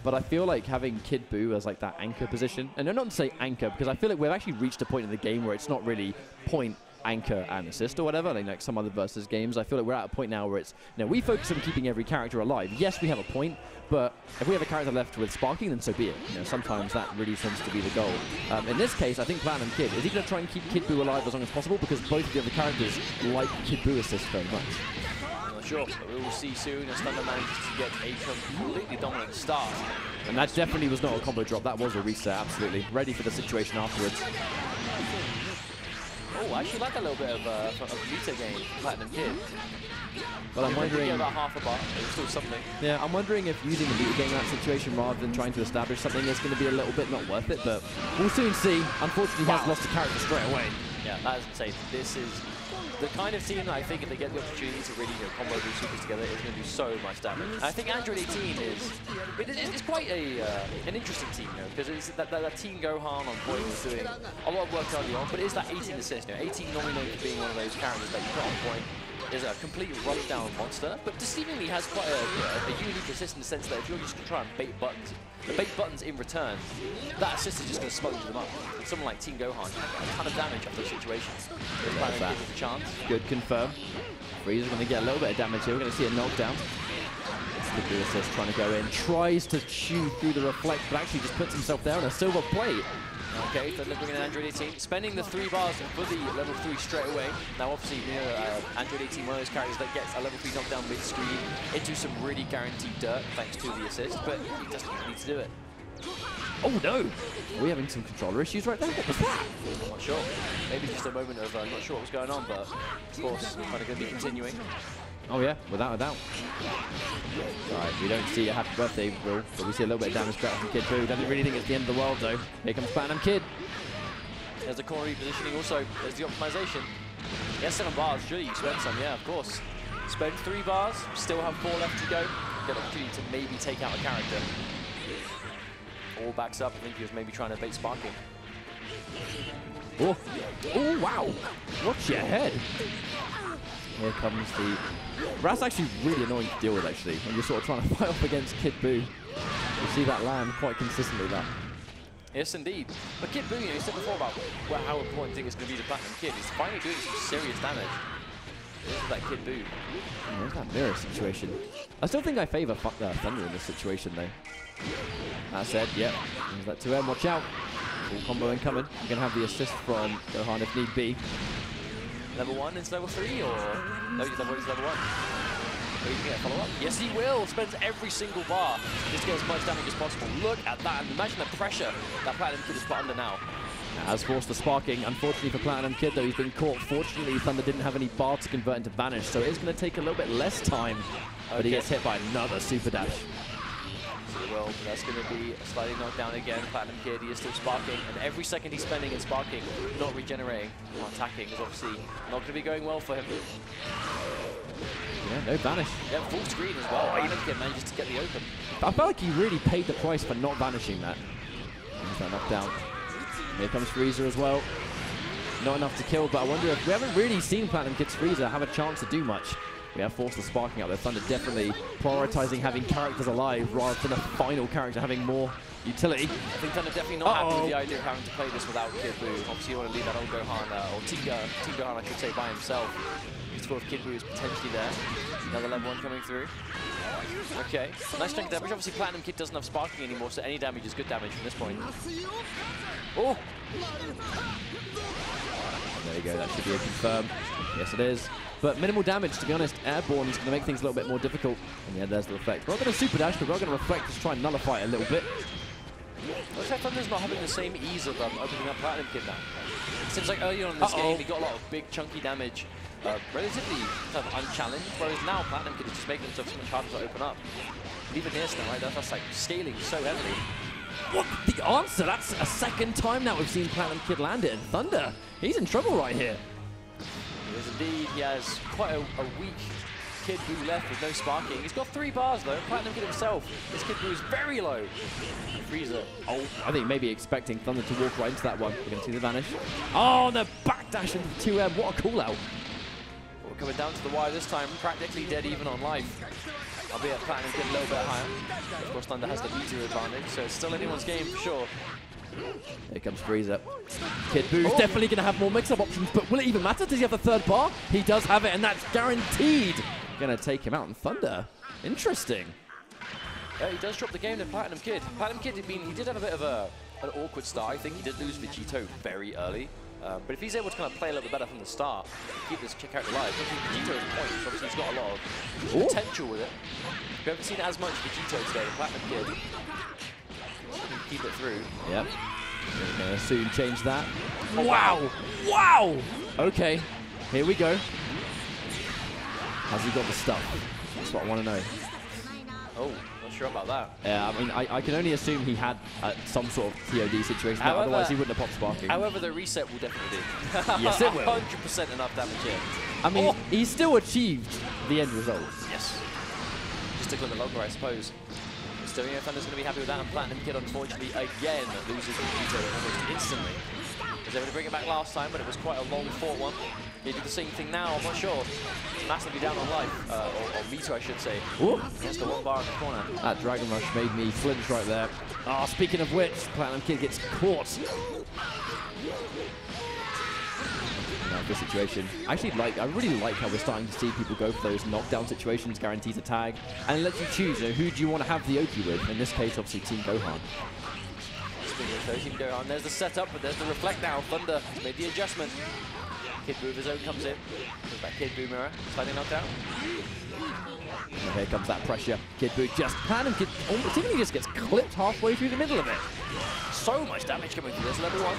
But I feel like having Kid Buu as like that anchor position, and not to say anchor, because I feel like we've actually reached a point in the game where it's not really point, anchor, and assist or whatever, like some other versus games. I feel like we're at a point now where it's, we focus on keeping every character alive. Yes, we have a point, but if we have a character left with sparking, then so be it. Sometimes that really tends to be the goal. In this case, I think Platinum Kid, is he going to try and keep Kid Buu alive as long as possible? Because both of the other characters like Kid Buu assist very much. I'm not sure, but we will see soon as Thunder manages to get a completely dominant start. And that definitely was not a combo drop, that was a reset, absolutely. Ready for the situation afterwards. Oh, I actually like a little bit of meter game, Platinum Kid. But I'm wondering... about half a bar, it's still something. Yeah, I'm wondering if using the meter game in that situation rather than trying to establish something is going to be a little bit not worth it, but we'll soon see. Unfortunately, he has lost a character straight away. Yeah, that is insane. This is the kind of team that I think if they get the opportunity to really combo these supers together, is going to do so much damage. And I think Android 18 is quite an interesting team, because it's that Team Gohan on point is doing a lot of work early on, but it is that 18 assist. 18 normally known for being one of those characters that you put on point is a complete rushdown monster, but deceivingly has quite a unique assist in the sense that if you're just going to try and bait buttons in return, that assist is just going to smother them up. And someone like Team Gohan can get a ton of damage after those situations. There's a chance. Good confirm. Freezer going to get a little bit of damage here. We're going to see a knockdown. Kid Buu assist trying to go in. Tries to chew through the reflect, but actually just puts himself down a silver plate. Okay, Thunder bringing in Android 18, spending the 3 bars for the level 3 straight away. Now, obviously, Android 18, one of those characters that gets a level 3 knockdown mid-screen into some really guaranteed dirt thanks to the assist, but he doesn't need to do it. Oh no! Are we having some controller issues right there? What was that? I'm not sure. Maybe just a moment of not sure what was going on, but of course, kind of going to be continuing. Oh yeah, without a doubt. Alright, we don't see a happy birthday rule, but we see a little bit of damage from Kid Buu. Doesn't really think it's the end of the world though. Here comes Platinum Kid. There's the corner repositioning also, there's the optimization. Yes, 7 bars, surely you spend some, yeah, of course. Spend 3 bars, still have 4 left to go. Get an opportunity to maybe take out a character. All backs up, I think he was maybe trying to bait sparking. Oh, oh wow! Watch your head! Here comes the... That's actually really annoying to deal with, actually, when you're sort of trying to fight off against Kid Buu. You see that land quite consistently, that. Yes, indeed. But Kid Buu, you said before about how important thing is going to be to Platinum Kid. He's finally doing some serious damage. There's that Kid Buu. Oh, there's that mirror situation. I still think I favour Thunder in this situation, though. That said, yep, there's that 2M, watch out. Full combo incoming. You're going to have the assist from Gohan if need be. Level 1 into level 3, or no, he's level 1. Are you going to get a follow-up? Yes, he will. Spends every single bar just to get as much damage as possible. Look at that, and imagine the pressure that Platinum Kid is put under now. Has forced the sparking. Unfortunately for Platinum Kid, though, he's been caught. Fortunately, Thunder didn't have any bar to convert into Vanish, so it is going to take a little bit less time. But he gets hit by another super dash. Well, that's going to be a slightly knocked down again. Platinum Kid, he is still sparking, and every second he's spending in sparking, not regenerating, not attacking, is obviously not going to be going well for him. Yeah, no Vanish. Yeah, full screen as well. Platinum Kid manages to get the open. I felt like he really paid the price for not vanishing that. There's that knockdown. Here comes Freezer as well. Not enough to kill, but I wonder if we haven't really seen Platinum Kid's Freezer have a chance to do much. We have forced the sparking out there. Thunder definitely prioritizing having characters alive rather than a final character having more utility. I think Thunder definitely not happy with the idea of having to play this without Kid Buu. Obviously, you want to leave that old Gohan, or Team Gohan, I should say, by himself. He's thought if Kid Buu is potentially there. Another level 1 coming through. Okay, nice chunk of damage. Obviously, Platinum Kid doesn't have sparking anymore, so any damage is good damage from this point. Oh! There you go, that should be a confirm. Yes, it is. But minimal damage, to be honest. Airborne is going to make things a little bit more difficult. And yeah, there's the reflect. We're not going to super dash, but we're going to reflect to try and nullify it a little bit. Looks like Thunder's not having the same ease of opening up Platinum Kid now. It seems like earlier on in this game, he got a lot of big, chunky damage, relatively kind of unchallenged, whereas now Platinum Kid is just making himself so much harder to open up. And even this now, right, that's like scaling so heavily. What the answer? That's a second time now we've seen Platinum Kid land it, and Thunder, he's in trouble right here. He is indeed. He has quite a weak Kid Buu left with no sparking. He's got 3 bars though. Platinum Kid himself, his Kid Buu is very low. Frieza. Oh, I think maybe expecting Thunder to walk right into that one. We're going to see the vanish. Oh, the backdash into 2M. What a call out. We're coming down to the wire this time, practically dead even on life. Albeit Platinum Kid a little bit higher. Of course, Thunder has the meter advantage, so it's still anyone's game for sure. Here comes Frieza. Kid Buu's definitely going to have more mix-up options, but will it even matter? Does he have the 3rd bar? He does have it, and that's guaranteed. Going to take him out in Thunder. Interesting. Yeah, he does drop the game to Platinum Kid. Platinum Kid, I mean, he did have a bit of an awkward start. I think he did lose Vegito very early. But if he's able to kind of play a little bit better from the start, keep this character alive, I think Vegito is points. Obviously, he's got a lot of potential with it. We haven't seen as much Vegito today, the Platinum Kid. Keep it through. Yep. We're going to soon change that. Oh, wow! Wow! Okay, here we go. Has he got the stuff? That's what I want to know. Oh, not sure about that. Yeah, I mean, I can only assume he had some sort of TOD situation, however, otherwise he wouldn't have popped sparking. However, the reset will definitely do. Yes, it will. 100% enough damage here. I mean, he still achieved the end result. Yes. Just took a little bit longer, I suppose. Still, Thunder's going to be happy with that, and Platinum Kid, unfortunately, again loses Vegito almost instantly. Was able to bring it back last time, but it was quite a long-fought one. He did the same thing now, I'm not sure. He's massively down on life, or meter, I should say. Ooh. Against the 1 bar in the corner. That Dragon Rush made me flinch right there. Ah, speaking of which, Platinum Kid gets caught. Now, this situation, I really like how we're starting to see people go for those knockdown situations, guaranteed to tag, and it lets you choose, who do you want to have the Oki with? In this case, obviously, Team Gohan. Team Gohan, there's the setup, but there's the reflect now. Thunder has made the adjustment. Kid Buu of his own comes in. There's that Kid Buu mirror, slightly knocked out. And here comes that pressure. Kid Buu Platinum Kid almost seemingly just gets clipped halfway through the middle of it. So much damage coming through this level 1.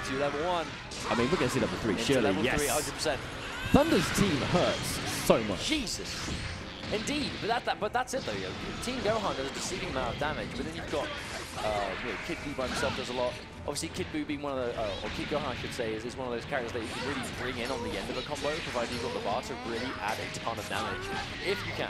Into level 1. I mean, we're going to see level 3, surely, level yes. 3, 100%. Thunder's team hurts so much. Jesus. Indeed, but that's it though. Team Gohan does a deceiving amount of damage, but then you've got Kid Buu by himself does a lot. Obviously, Kid Buu being one of the, or Kid Gohan I should say, is one of those characters that you can really bring in on the end of a combo, provided you've got the bar to really add a ton of damage, if you can.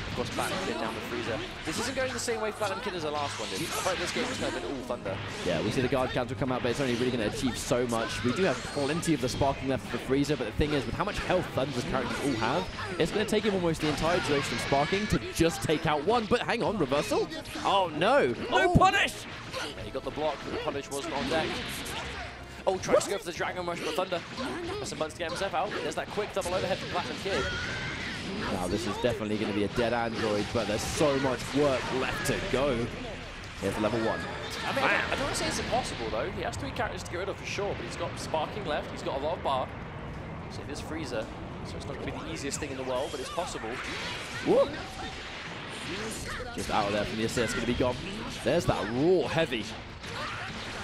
Of course, Platinum Kid down with Frieza. This isn't going the same way Platinum Kid as the last one did. I feel like this game has kind of been all Thunder. Yeah, we see the guard counter come out, but it's only really going to achieve so much. We do have plenty of the sparking left for Frieza, but the thing is, with how much health Thunder's characters all have, it's going to take him almost the entire duration of sparking to just take out one. But hang on, reversal? Oh no! No punish! Yeah, he got the block, but the punish wasn't on deck. Oh, tries to go for the Dragon Rush, but Thunder has some buttons to get himself out. There's that quick double overhead from Platinum Kid. Now this is definitely going to be a dead android, but there's so much work left to go. Here's level 1. I mean, I don't want to say it's impossible though. He has 3 characters to get rid of for sure, but he's got sparking left. He's got a lot of bar. So it is Frieza, so it's not going to be the easiest thing in the world, but it's possible. Whoop. Just out of there from the assist, going to be gone. There's that raw heavy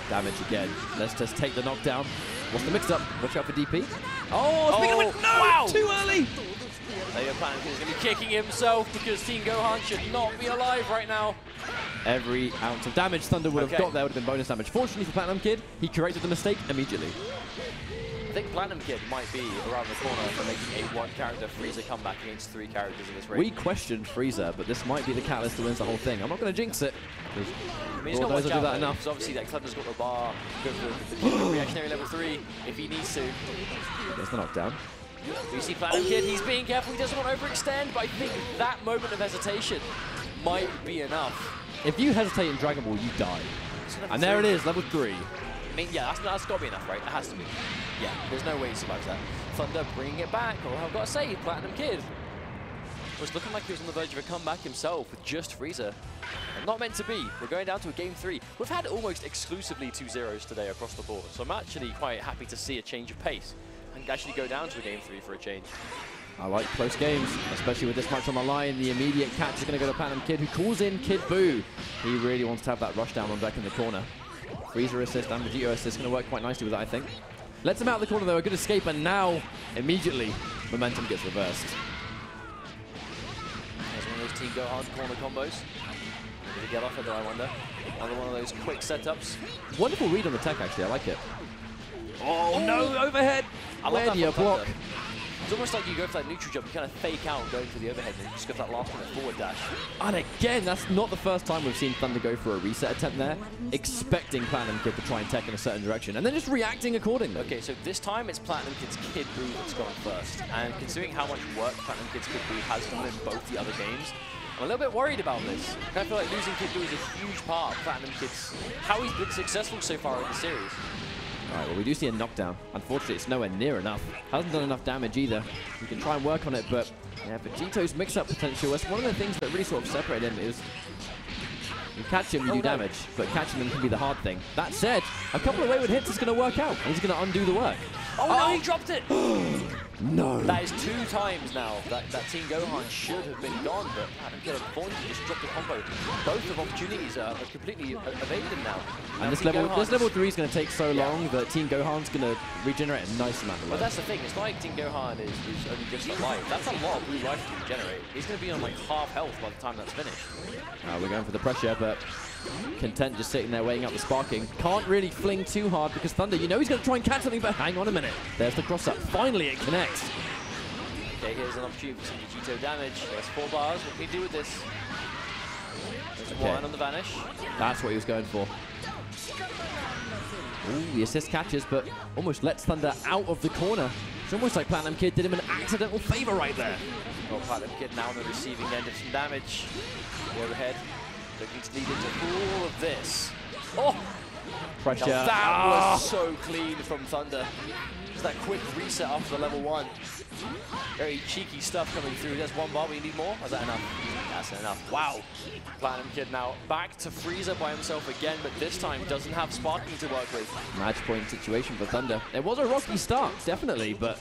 damage again. Let's just take the knockdown. What's the mix-up? Watch out for DP. Oh, speaking of it, no! Wow. Too early! There you go, Platinum Kid is going to be kicking himself because Team Gohan should not be alive right now. Every ounce of damage Thunder would have got there would have been bonus damage. Fortunately for Platinum Kid, he corrected the mistake immediately. I think Platinum Kid might be around the corner for making a 1-character Frieza comeback against 3 characters in this race. We questioned Frieza, but this might be the catalyst to win the whole thing. I'm not going to jinx it. I mean, he's got to watch out that enough. Obviously, that Thunder's got the bar, go for the reactionary level 3 if he needs to. There's the knockdown. You see Platinum Kid, he's being careful, he doesn't want to overextend, but I think that moment of hesitation might be enough. If you hesitate in Dragon Ball, you die. And there it is, level 3. I mean, yeah, that's got to be enough, right? It has to be. Yeah, there's no way he survives that. Thunder bringing it back, or I've got to say, Platinum Kid was looking like he was on the verge of a comeback himself with just Frieza. And not meant to be. We're going down to a game 3. We've had almost exclusively 2-0s today across the board, so I'm actually quite happy to see a change of pace and actually go down to a game 3 for a change. I like close games, especially with this much on the line. The immediate catch is going to go to Platinum Kid, who calls in Kid Buu. He really wants to have that rush down on back in the corner. Freezer assist and Vegito assist going to work quite nicely with that, I think. Lets him out of the corner, though. A good escape, and now, immediately, momentum gets reversed. There's one of those Team Gohan corner combos. Did he get off it, though, I wonder? Another one of those quick setups. Wonderful read on the tech, actually. I like it. Oh, no, overhead. Where do you block? It's almost like you go for that neutral jump, you kind of fake out going for the overhead, and you just go for that last minute forward dash. And again, that's not the first time we've seen Thunder go for a reset attempt there, expecting Platinum Kid to try and tech in a certain direction, and then just reacting accordingly. Okay, so this time it's Platinum Kid's Kid Buu that's gone first, and considering how much work Platinum Kid's Kid Buu has done in both the other games, I'm a little bit worried about this. I feel like losing Kid Buu is a huge part of Platinum Kid's, how he's been successful so far in the series. Alright, well, we do see a knockdown. Unfortunately, it's nowhere near enough. Hasn't done enough damage either. You can try and work on it, but yeah, Vegito's mix-up potential, that's one of the things that really sort of separated him is you catch him, you do damage, but catching him can be the hard thing. That said, a couple of wayward hits is going to work out, and he's going to undo the work. Oh, no, he dropped it! No. That is 2 times now that Team Gohan should have been gone, but Platinum Kid unfortunately just dropped the combo. Both of opportunities are completely evaded him now. And this level 3 is going to take so long that Team Gohan's going to regenerate a nice amount of life. But that's the thing, it's not like Team Gohan is only just alive. That's a lot of blue life to regenerate. He's going to be on like half health by the time that's finished. We're going for the pressure, but Content just sitting there weighing up the sparking. Can't really fling too hard because Thunder, you know he's going to try and catch something, but hang on a minute. There's the cross-up. Finally, it connects. Okay, here's an opportunity for some Vegito damage. There's 4 bars. What can he do with this? There's 1 on the vanish. That's what he was going for. Ooh, the assist catches, but almost lets Thunder out of the corner. It's almost like Platinum Kid did him an accidental favor right there. Well, Platinum Kid now on the receiving end of some damage. The overhead. Looking to lead into all of this. Oh! Pressure. Now that was so clean from Thunder. Just that quick reset after the level 1. Very cheeky stuff coming through. There's 1 bar, but you need more? Or is that enough? That's enough. Wow. Platinum Kid now back to Freezer by himself again, but this time doesn't have sparking to work with. Match point situation for Thunder. It was a rocky start, definitely, but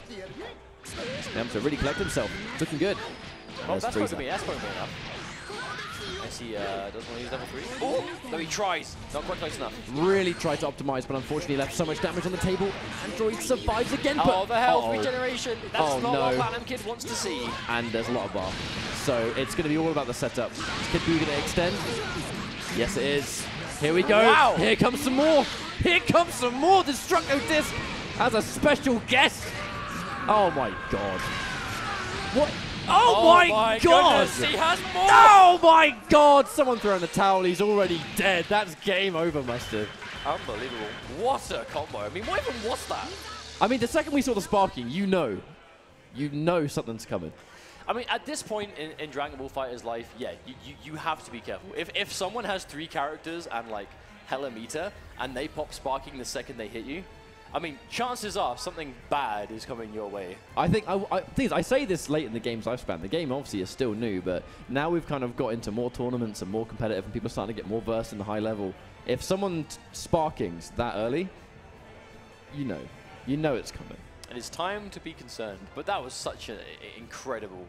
he's able to really collect himself. It's looking good. Well, that's supposed to be enough. As he doesn't want to use level 3. Oh, no, he tries. Not quite close enough. Really tried to optimize, but unfortunately left so much damage on the table. Android survives again, but oh, the health regeneration. That's not what Platinum Kid wants to see. And there's a lot of bar. So it's going to be all about the setup. Is Kid Buu going to extend? Yes, it is. Here we go. Wow. Here comes some more. Here comes some more. Destructo Disc as a special guest. Oh, my God. What? Oh my God! Goodness, he has more! Oh my God! Someone throwing the towel. He's already dead. That's game over, Mustard. Unbelievable. What a combo. I mean, what even was that? I mean, the second we saw the sparking, you know something's coming. I mean, at this point in Dragon Ball FighterZ life, yeah, you have to be careful. If someone has 3 characters and like hella meter, and they pop sparking the second they hit you, I mean, chances are something bad is coming your way. I think I say this late in the game's lifespan. The game obviously is still new, but now we've kind of got into more tournaments and more competitive, and people are starting to get more versed in the high level. If someone sparkings that early, you know it's coming. And it's time to be concerned. But that was such an incredible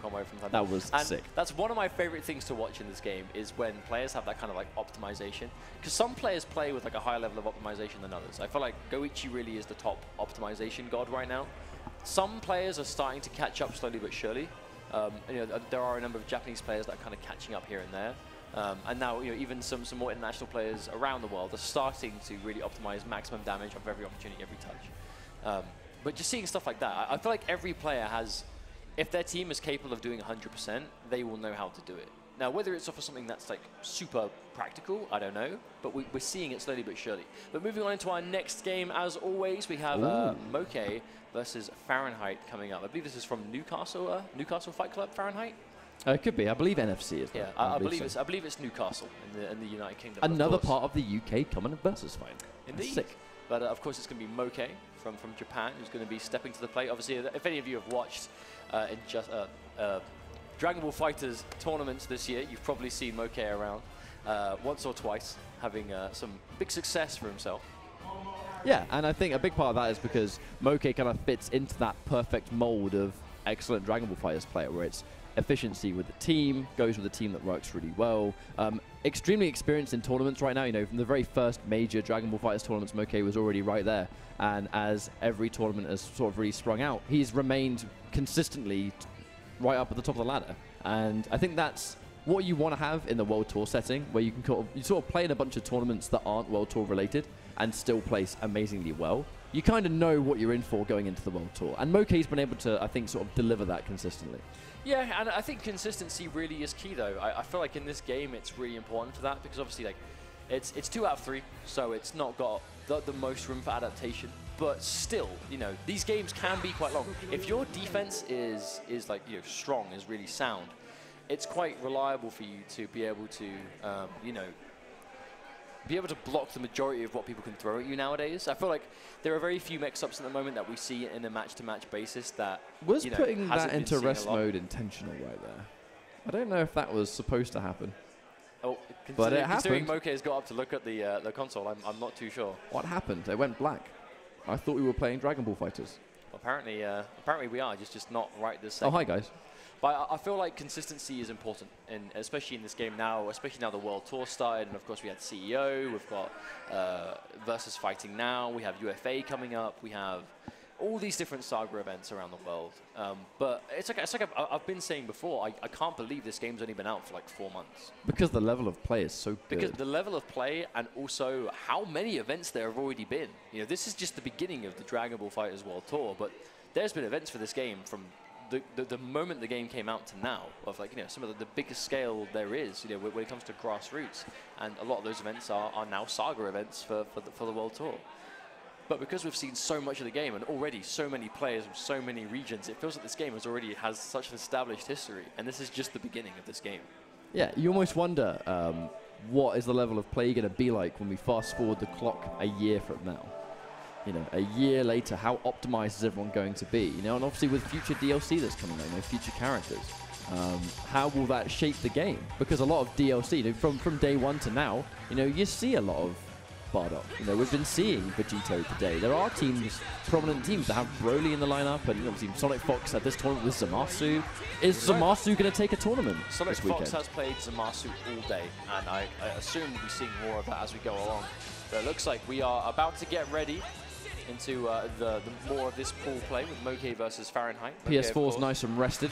combo from Thunder. That was sick. That's one of my favorite things to watch in this game is when players have that kind of like optimization. Because some players play with like a higher level of optimization than others. I feel like Goichi really is the top optimization god right now. Some players are starting to catch up slowly but surely. There are a number of Japanese players that are kind of catching up here and there. And now, even some more international players around the world are starting to really optimize maximum damage of every opportunity, every touch. But just seeing stuff like that, I feel like every player has, if their team is capable of doing 100%, they will know how to do it. Now, whether it's off of something that's like super practical, I don't know, but we're seeing it slowly but surely. But moving on into our next game, as always, we have Moke versus Fahrenheit coming up. I believe this is from Newcastle Fight Club, Fahrenheit? It could be. I believe NFC is. Yeah, I believe it's Newcastle in the United Kingdom. Another part of the UK common versus fight. Indeed. Sick. But of course, it's going to be Moke from Japan, who's going to be stepping to the plate. Obviously, if any of you have watched Dragon Ball FighterZ tournaments this year, you've probably seen Moke around once or twice, having some big success for himself. Yeah, and I think a big part of that is because Moke kind of fits into that perfect mold of excellent Dragon Ball FighterZ player, where it's efficiency with the team, goes with a team that works really well. Extremely experienced in tournaments right now. You know, from the very first major Dragon Ball FighterZ tournaments, Moke was already right there. And as every tournament has sort of really sprung out, he's remained consistently right up at the top of the ladder. And I think that's what you want to have in the World Tour setting, where you can sort of play in a bunch of tournaments that aren't World Tour related and still place amazingly well. You kind of know what you're in for going into the World Tour. And Moke's been able to, I think, sort of deliver that consistently. Yeah, and I think consistency really is key, though. I feel like in this game, it's really important for that, because obviously, like, it's 2 out of 3, so it's not got the most room for adaptation. But still, you know, these games can be quite long. If your defense is like, you know, strong, is really sound, it's quite reliable for you to be able to, you know, be able to block the majority of what people can throw at you nowadays. I feel like there are very few mix-ups at the moment that we see in a match-to-match basis that, was, you know, putting that hasn't been into seen rest a lot. mode intentional right there? I don't know if that was supposed to happen. Oh, But it considering happened. Moke has got up to look at the console, I'm not too sure. What happened? It went black. I thought we were playing Dragon Ball FighterZ. Apparently, apparently we are, just not right this Oh, second. hi guys. But I feel like consistency is important, and especially in this game now, especially now the World Tour started, and of course we had CEO, we've got VSFighting now, we have UFA coming up, we have all these different Saga events around the world. But it's like I've been saying before, I can't believe this game's only been out for like 4 months. Because the level of play is so good. Because the level of play, and also how many events there have already been. You know, this is just the beginning of the Dragon Ball FighterZ World Tour, but there's been events for this game from the moment the game came out to now, of like, you know, some of the biggest scale there is, you know, when it comes to grassroots. And a lot of those events are now Saga events for the World Tour. But because we've seen so much of the game and already so many players from so many regions, it feels like this game has such an established history, and this is just the beginning of this game. Yeah, you almost wonder what is the level of play going to be like when we fast forward the clock a year from now. You know, a year later, how optimized is everyone going to be? You know, and obviously with future DLC that's coming out, you know, future characters, how will that shape the game? Because a lot of DLC, you know, from day one to now, you know, you see a lot of Padow. You know, we've been seeing Vegito today. There are teams, prominent teams, that have Broly in the lineup, and obviously Sonic Fox at this tournament with Zamasu. Is Zamasu going to take a tournament Sonic this weekend? Fox has played Zamasu all day, and I assume we'll be seeing more of that as we go along. But it looks like we are about to get ready into the more of this pool play with Moke versus Fahrenheit. PS4's nice and rested.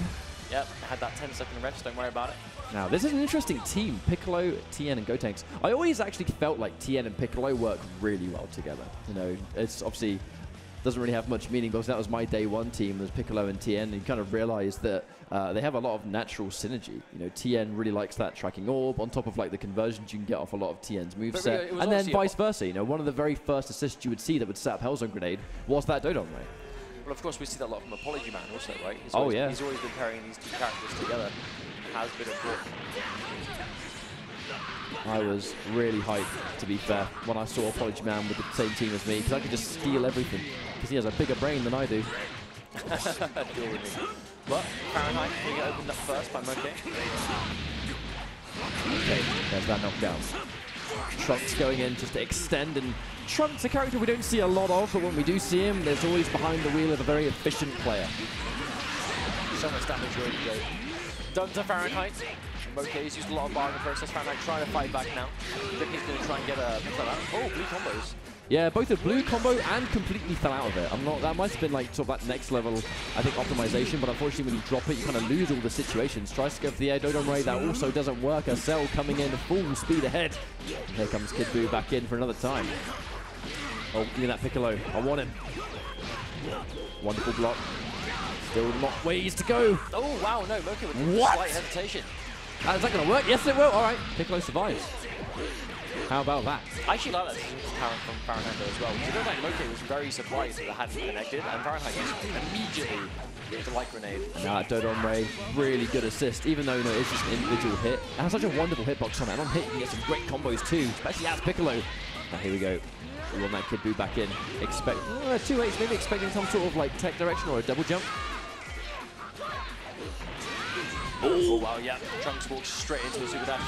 Yep, had that 10-second rest, don't worry about it. Now, this is an interesting team, Piccolo, Tien, and Gotenks. I always actually felt like Tien and Piccolo work really well together. You know, it's obviously doesn't really have much meaning, because that was my day one team, was Piccolo and Tien, and you kind of realize that they have a lot of natural synergy. You know, Tien really likes that tracking orb, on top of like the conversions you can get off a lot of Tien's moveset, and then vice versa. You know, one of the very first assists you would see that would set up Hellzone Grenade was that Dodon Ray. Well, of course, we see that a lot from Apology Man also, right? He's He's always been pairing these two characters together. Has been important. I was really hyped, to be fair, when I saw Apology Man with the same team as me, because I could just steal everything, because he has a bigger brain than I do. Deal with me. But Fahrenheit being opened up first by Moke. Okay, there's that knockdown. Trunks going in just to extend, and Trunks, a character we don't see a lot of, but when we do see him, there's always behind the wheel of a very efficient player. So much damage already done to Fahrenheit. Moke's used a lot of bargain process. Fahrenheit trying to fight back now. Ricky's going to try and get a... Oh, blue combos. Yeah, both a blue combo and completely fell out of it. That might have been like sort of that next level, I think, optimization, but unfortunately when you drop it, you kind of lose all the situations. Tries to go for the air Dodon Ray, that also doesn't work. A Cell coming in full speed ahead. Here comes Kid Buu back in for another time. Oh, give me that Piccolo. I want him. Wonderful block. Still not ways to go. Oh, wow, no, Moke with slight hesitation. Is that going to work? Yes, it will. All right, Piccolo survives. How about that? I actually like that from Fahrenheit as well. Because it looked like Moke was very surprised that it hadn't connected, and Fahrenheit just immediately did the light grenade. Nah, Dodon Ray, really good assist, even though, you know, it's just an individual hit. It has such a wonderful hitbox on it, and on hit you can get some great combos too, especially as Piccolo. Now here we go. We want that Kid Buu back in. Expect 2H, maybe expecting some sort of like tech direction or a double jump. Oh, wow, yeah. Trunks walks straight into a super dash.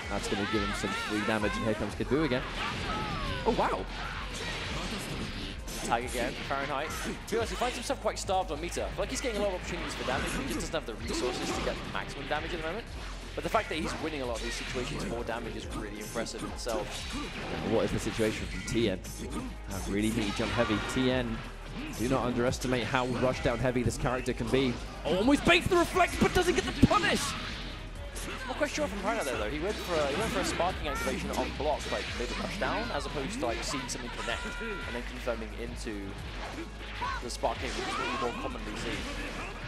That's going to give him some free damage, and here comes Kid Buu again. Oh, wow. tag again, Fahrenheit. To be honest, he finds himself quite starved on meter. Like he's getting a lot of opportunities for damage, but he just doesn't have the resources to get maximum damage at the moment. But the fact that he's winning a lot of these situations for damage is really impressive in itself. What is the situation from TN? I really need jump heavy. TN, do not underestimate how rush down heavy this character can be. Oh, almost baits the reflect, but doesn't get the punish. Not quite sure from Rhino there though. He went for a sparking activation on block, like maybe rush down, as opposed to like seeing something connect and then confirming into the sparking, which is what we more commonly see.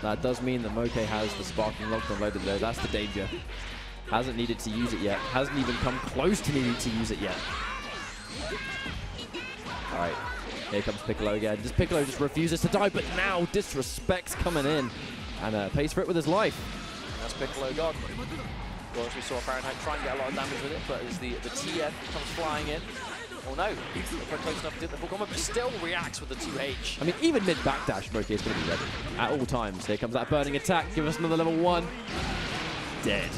That does mean that Moke has the sparking locked on loaded though. That's the danger. Hasn't needed to use it yet. Hasn't even come close to needing to use it yet. All right, here comes Piccolo again. Piccolo just refuses to die, but now disrespect's coming in and pays for it with his life. That's Piccolo gone. Of course, we saw Fahrenheit try and get a lot of damage with it, but as the TN comes flying in. Oh no, they're close enough to get the full combo, but still reacts with the 2H. I mean, even mid backdash, Moke is going to be ready at all times. Here comes that burning attack. Give us another level 1. Dead.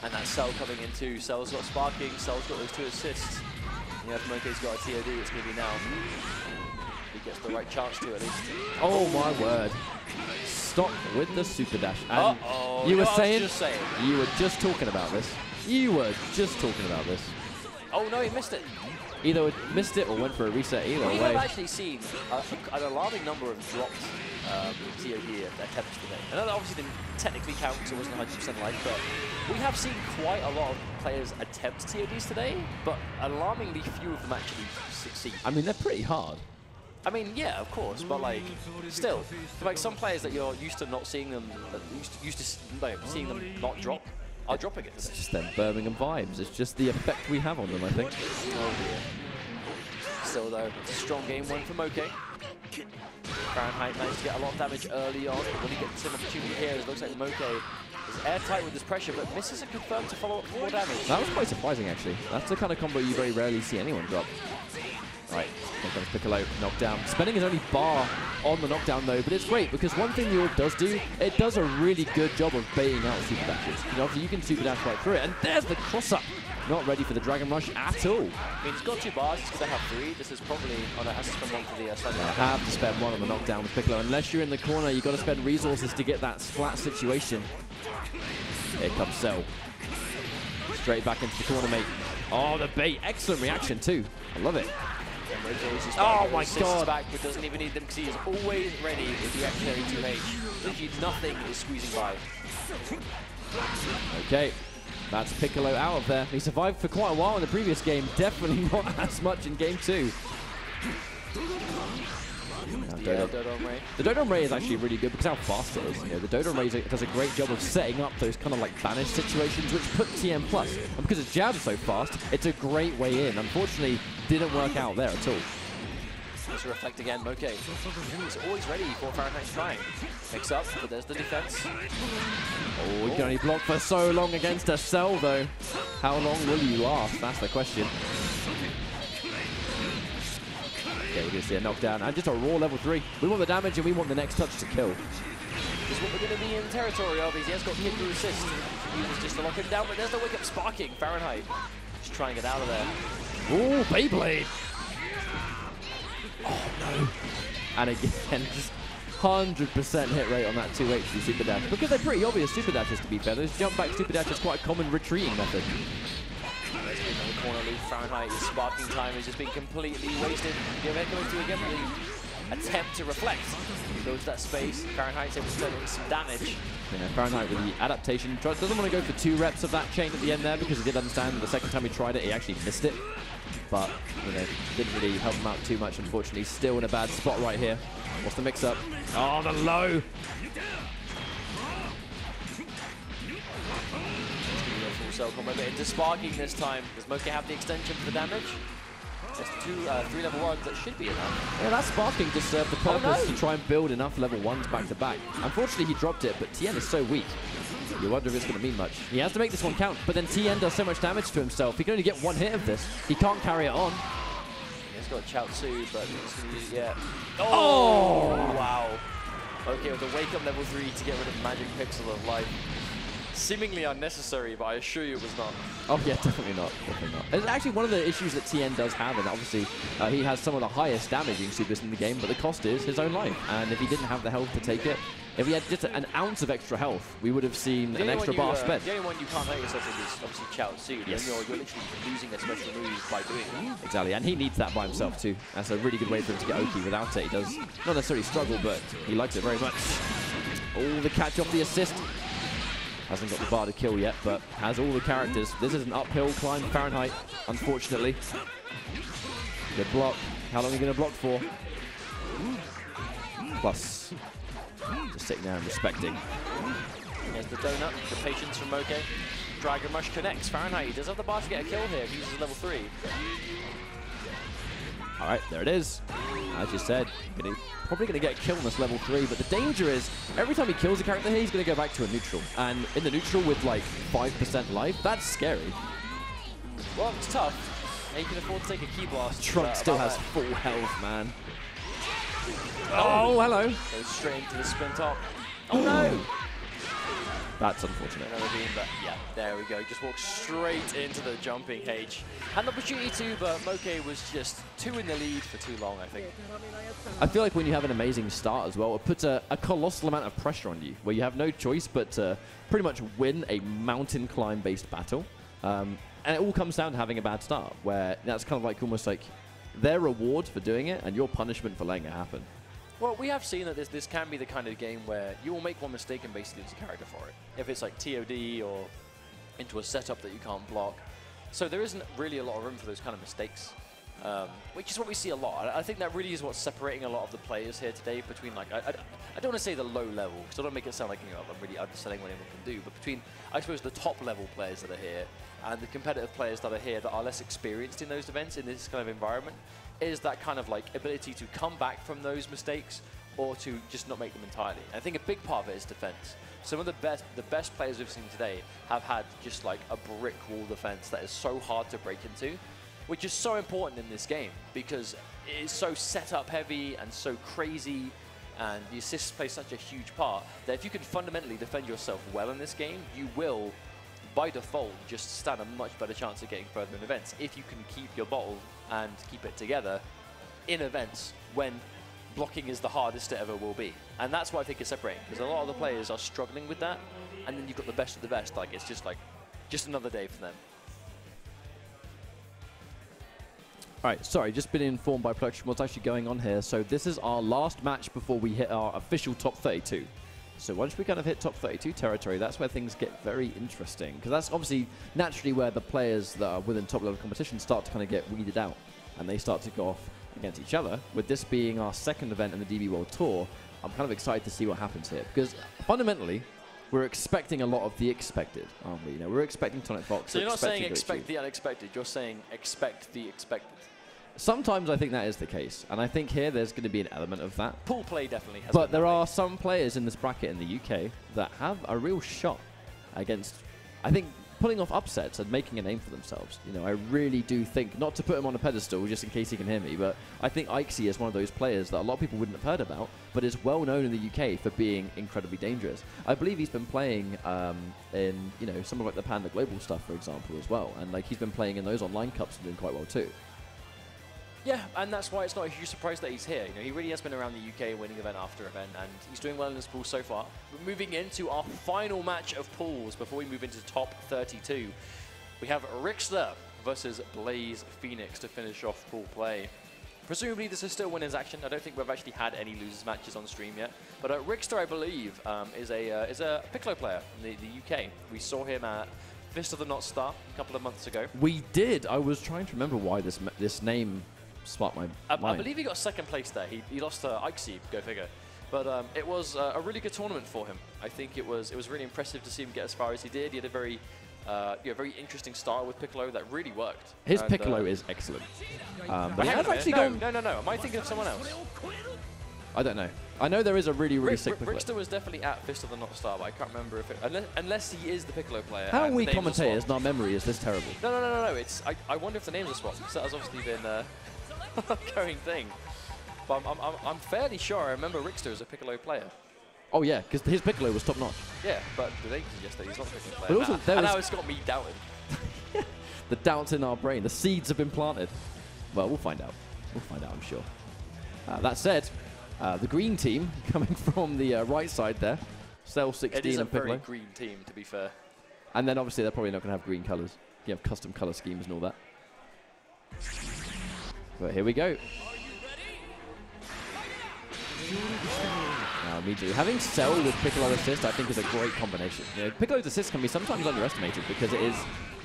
And that Cell coming in too. Cell's got sparking, Cell's got those 2 assists. And yeah, if Moke's got a TOD, it's going to be now. He gets the right chance to at least. Oh my word. Stop with the super dash. And uh-oh. You were saying, you were just talking about this. You were just talking about this. Oh no, he missed it. Either missed it or went for a reset, either way. We have actually seen an alarming number of dropped TOD attempts today. I know that obviously didn't technically count because it wasn't 100% life, but we have seen quite a lot of players attempt TODs today, but alarmingly few of them actually succeed. I mean, they're pretty hard. I mean, yeah, of course, but like, still, for like some players that you're used to not seeing them, used to like, seeing them not drop, are dropping it. It's just them Birmingham vibes. It's just the effect we have on them, I think. Oh dear. Still though, it's a strong game win for Moke. Fahrenheit managed to get a lot of damage early on. When he gets an opportunity here, it looks like Moke is airtight with this pressure, but misses a confirm to follow up for more damage. That was quite surprising, actually. That's the kind of combo you very rarely see anyone drop. Right, here comes Piccolo, knockdown. Spending his only bar on the knockdown though, but it's great because one thing the orb does do, it does a really good job of baiting out super dashes. You know, you can super dash right through it, and there's the cross-up. Not ready for the Dragon Rush at all. I mean, he's got 2 bars, he's going to have 3. This is probably, oh no, has to spend 1 for the slide. Have to spend 1 on the knockdown with Piccolo. Unless you're in the corner, you've got to spend resources to get that splat situation. Here comes Cell. Straight back into the corner, mate. Oh, the bait. Excellent reaction too. I love it. Oh my god! Back, but doesn't even need them because he is always ready with the reactionary 2H. Literally nothing is squeezing by. Okay, that's Piccolo out of there. He survived for quite a while in the previous game. Definitely not as much in game 2. Yeah, Dodon Ray. The Dodon Ray is actually really good because how fast it is. You know, the Dodon Ray does a great job of setting up those kind of like banish situations which put TM plus. And because it jabs so fast, it's a great way in. Unfortunately, didn't work out there at all. Let's reflect again, Moke. He's always ready for Fahrenheit's trying. Picks up, but there's the defense. Oh, you can only block for so long against a Cell though. How long will you last? That's the question. Okay, we're going to see a knockdown and just a raw level 3. We want the damage and we want the next touch to kill. This is what we're going to be in territory of. He has got the hit to assist. He uses just to lock him down, but there's the wake up sparking. Fahrenheit just trying to get out of there. Ooh, Beyblade! Oh no. And again, just 100% hit rate on that 2H super dash. Because they're pretty obvious super dashes to be fair. Those jump back super dash is quite a common retreating method. There's another corner loop. Fahrenheit, his sparking time has just been completely wasted. The overhead coming through again, the attempt to reflect. He goes to that space. Fahrenheit's able to turn in some damage. You know, Fahrenheit with the adaptation. Doesn't want to go for 2 reps of that chain at the end there because he did understand the second time he tried it, he actually missed it. But, you know, didn't really help him out too much, unfortunately. Still in a bad spot right here. What's the mix-up? Oh, the low! Full Cell combo, but into sparking this time. Does Moke have the extension for the damage? There's 3 level 1s that should be enough. Yeah, that sparking just served the purpose to try and build enough level 1s back to back. Unfortunately, he dropped it, but Tien is so weak. You wonder if it's going to mean much. He has to make this one count, but then Tien does so much damage to himself. He can only get 1 hit of this. He can't carry it on. He's got Chaozu, but he's going to use, yeah. Oh! Wow. Okay, with the wake up level 3 to get rid of Magic Pixel of life. Seemingly unnecessary, but I assure you it was not. Oh yeah, definitely not. Definitely not. It's actually one of the issues that TN does have, and obviously he has some of the highest damaging supers in the game, but the cost is his own life. And if he didn't have the health to take it, if he had just an ounce of extra health, we would have seen an extra bar spent. The only one you can't hurt yourself with is obviously Chao Su. Yes. You're literally losing a special move by doing it. Exactly, and he needs that by himself too. That's a really good way for him to get Oki. Without it, he does not necessarily struggle, but he likes it very much. Oh, the catch off the assist. Hasn't got the bar to kill yet, but has all the characters. This is an uphill climb, Fahrenheit, unfortunately. Good block. How long are you going to block for? Plus, just sitting there and respecting. There's the donut, the patience from Moke. Dragon Rush connects. Fahrenheit, he does have the bar to get a kill here if he uses level 3. All right, there it is. As you said, probably going to get a kill on this level 3, but the danger is every time he kills a character here, he's going to go back to a neutral. And in the neutral with like 5% life, that's scary. Well, it's tough. And he can afford to take a key blast. Trunk still has full health, man. Oh, hello. Goes straight into the spin top. Oh no! That's unfortunate. Another beam, but yeah, there we go. Just walks straight into the jumping H. Had an opportunity to, but Moke was just too in the lead for too long, I think. I feel like when you have an amazing start as well, it puts a colossal amount of pressure on you, where you have no choice but to pretty much win a mountain climb-based battle. And it all comes down to having a bad start, where that's kind of like almost like their reward for doing it and your punishment for letting it happen. Well, we have seen that this can be the kind of game where you will make one mistake and basically lose a character for it. If it's like TOD or into a setup that you can't block. So there isn't really a lot of room for those kind of mistakes, which is what we see a lot. I think that really is what's separating a lot of the players here today between, like, I don't want to say the low level, because I don't make it sound like, you know, I'm really underselling what anyone can do, but between, I suppose, the top level players that are here and the competitive players that are here that are less experienced in those events, in this kind of environment, is that kind of like ability to come back from those mistakes or to just not make them entirely. I think a big part of it is defense. Some of the best players we've seen today have had just like a brick wall defense that is so hard to break into, which is so important in this game because it is so setup heavy and so crazy, and the assists play such a huge part that if you can fundamentally defend yourself well in this game, you will by default just stand a much better chance of getting further in events if you can keep your bottle and keep it together in events when blocking is the hardest it ever will be. And that's what I think is separating, because a lot of the players are struggling with that, and then you've got the best of the best, like it's just like just another day for them. All right, sorry, just been informed by production what's actually going on here. So this is our last match before we hit our official top 32. So once we kind of hit top 32 territory, that's where things get very interesting, because that's obviously naturally where the players that are within top level competition start to kind of get weeded out, and they start to go off against each other. With this being our second event in the DB World Tour, I'm kind of excited to see what happens here, because fundamentally, we're expecting a lot of the expected, aren't we? You know, we're expecting Tonic Fox. So you're not saying expect the unexpected, you're saying expect the expected. Sometimes I think that is the case, and I think here there's going to be an element of that. Pool play definitely has. But there are some players in this bracket in the UK that have a real shot against, I think, pulling off upsets and making a name for themselves. You know, I really do think, not to put him on a pedestal just in case he can hear me, but I think Ikesy is one of those players that a lot of people wouldn't have heard about, but is well known in the UK for being incredibly dangerous. I believe he's been playing in, you know, some of like the Panda Global stuff, for example, as well, and like he's been playing in those online cups and doing quite well too. Yeah, and that's why it's not a huge surprise that he's here. You know, he really has been around the UK winning event after event, and he's doing well in his pool so far. We're moving into our final match of pools before we move into top 32. We have Rickster versus Blaze Phoenix to finish off pool play. Presumably this is still winners action. I don't think we've actually had any losers matches on stream yet. But Rickster, I believe, is a Piccolo player in the UK. We saw him at Fist of the Not Star a couple of months ago. We did. I was trying to remember why this name sparked my mind. I believe he got second place there. He lost to Ikesy, go figure. But it was a really good tournament for him. I think it was really impressive to see him get as far as he did. He had a very interesting style with Piccolo that really worked. His Piccolo is excellent. But he has actually gone... No. Am I thinking of someone else? I don't know. I know there is a really sick Piccolo. Rickster was definitely at Fist of the Not Star, but I can't remember if it... Unless he is the Piccolo player. How are we commentators and our memory is this terrible? No. I wonder if the names are swapped, because that has obviously been an ongoing thing. But I'm fairly sure I remember Rickster as a Piccolo player. Oh yeah, because his Piccolo was top notch. Yeah, but the thing is yesterday he's not a Piccolo player. But also, there and was now it's got me doubting. the doubts in our brain. The seeds have been planted. Well, we'll find out. We'll find out, I'm sure. That said, the green team coming from the right side there, Cell 16 it is and a Piccolo. very green team, to be fair. And then obviously they're probably not going to have green colors. You have custom color schemes and all that. But here we go. Now immediately, having Cell with Piccolo assist I think is a great combination. You know, Piccolo's assist can be sometimes underestimated because it is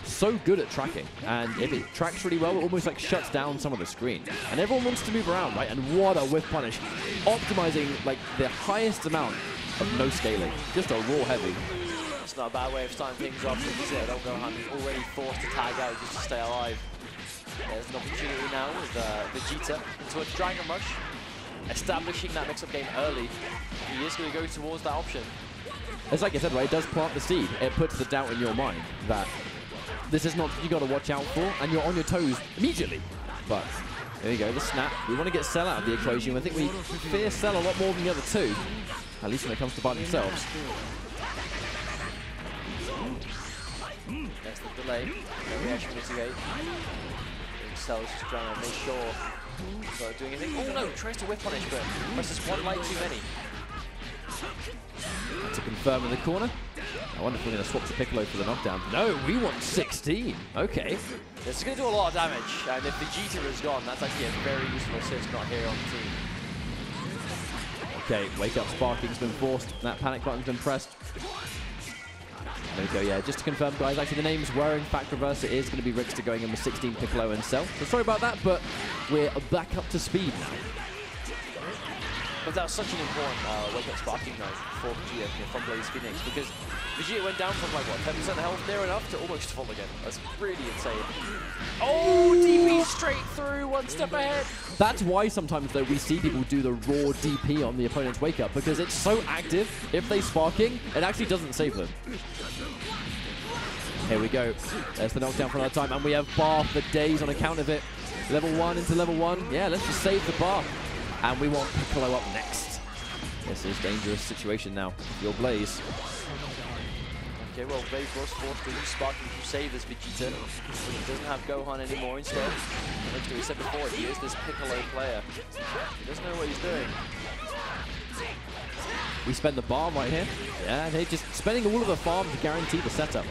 so good at tracking, and if it tracks really well, it almost like shuts down some of the screen. And everyone wants to move around, right? And what a whiff punish. Optimizing like the highest amount of no scaling. Just a raw heavy. It's not a bad way of starting things off. Don't go already forced to tag out just to stay alive. There's an opportunity now with Vegeta into a Dragon Rush. Establishing that mix-up game early. He is going to go towards that option. It's like I said, right? It does plant the seed. It puts the doubt in your mind that this is not you got to watch out for, and you're on your toes immediately. But there you go, the snap. We want to get Cell out of the equation. I think we fear Cell a lot more than the other two, at least when it comes to by themselves. That's the delay. No reaction mitigate. Cell's just trying to make sure he's not doing anything. Oh no, tries to whip punish, but presses one light too many. To confirm in the corner. I wonder if we're going to swap to Piccolo for the knockdown. No, we want 16. Okay. This is going to do a lot of damage, and if Vegeta is gone, that's actually a very useful assist not here on the team. Okay, wake up sparking's been forced. That panic button's been pressed. There we go, yeah. Just to confirm, guys, actually the names were in fact reversed. It is going to be Rickster going in with 16 Piccolo and Cell. So sorry about that, but we're back up to speed now. But that was such an important wake-up sparking though for Vegeta from Blaze Phoenix, because Vegeta went down from like what 10% health near enough to almost full again. That's really insane. Oh, DP straight through, one step ahead. That's why sometimes though we see people do the raw DP on the opponent's wake up, because it's so active. If they sparking, it actually doesn't save them. Here we go. There's the knockdown for another time, and we have bar for days on account of it. Level 1 into level 1. Yeah, let's just save the bar. And we want Piccolo up next. This is a dangerous situation now. Your Blaze. Okay, well, Blaze was forced to use Sparking to save this Vegeta. He doesn't have Gohan anymore instead. Like we said before, he is this Piccolo player. He doesn't know what he's doing. We spend the farm right here. Yeah, they're just spending all of the farm to guarantee the setup.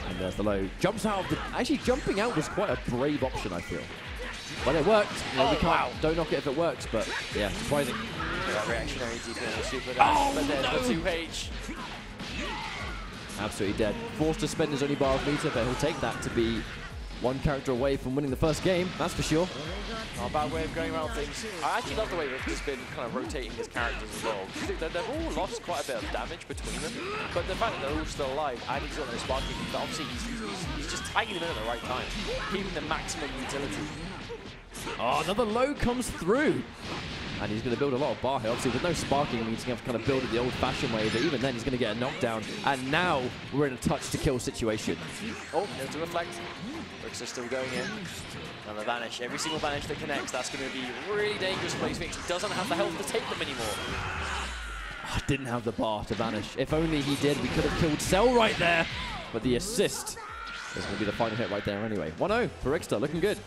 And there's the low. Jumps out of the... Actually, jumping out was quite a brave option, I feel. But it worked. You know, we can't, don't knock it if it works, but yeah, surprising. Yeah, reactionary DP on the super dash, but there's the 2H. Absolutely dead. Forced to spend his only bar of meter, but he'll take that to be one character away from winning the first game, that's for sure. Not a bad way of going around things. I actually love the way Rickster's been kind of rotating his characters as well. They've all lost quite a bit of damage between them, but the fact that they're all still alive and he's got no sparking, obviously he's just tagging them in at the right time, keeping the maximum utility. Oh, another low comes through. And he's going to build a lot of bar here. Obviously, with no sparking, it means he's going to have to kind of build it the old-fashioned way. But even then, he's going to get a knockdown. And now, we're in a touch-to-kill situation. Oh, there's the reflect. Rickster's still going in. And the vanish. Every single vanish that connects, that's going to be really dangerous for Blaze Phoenix. He doesn't have the health to take them anymore. Oh, didn't have the bar to vanish. If only he did, we could have killed Cell right there. But the assist is going to be the final hit right there anyway. 1-0 for Rickster, looking good.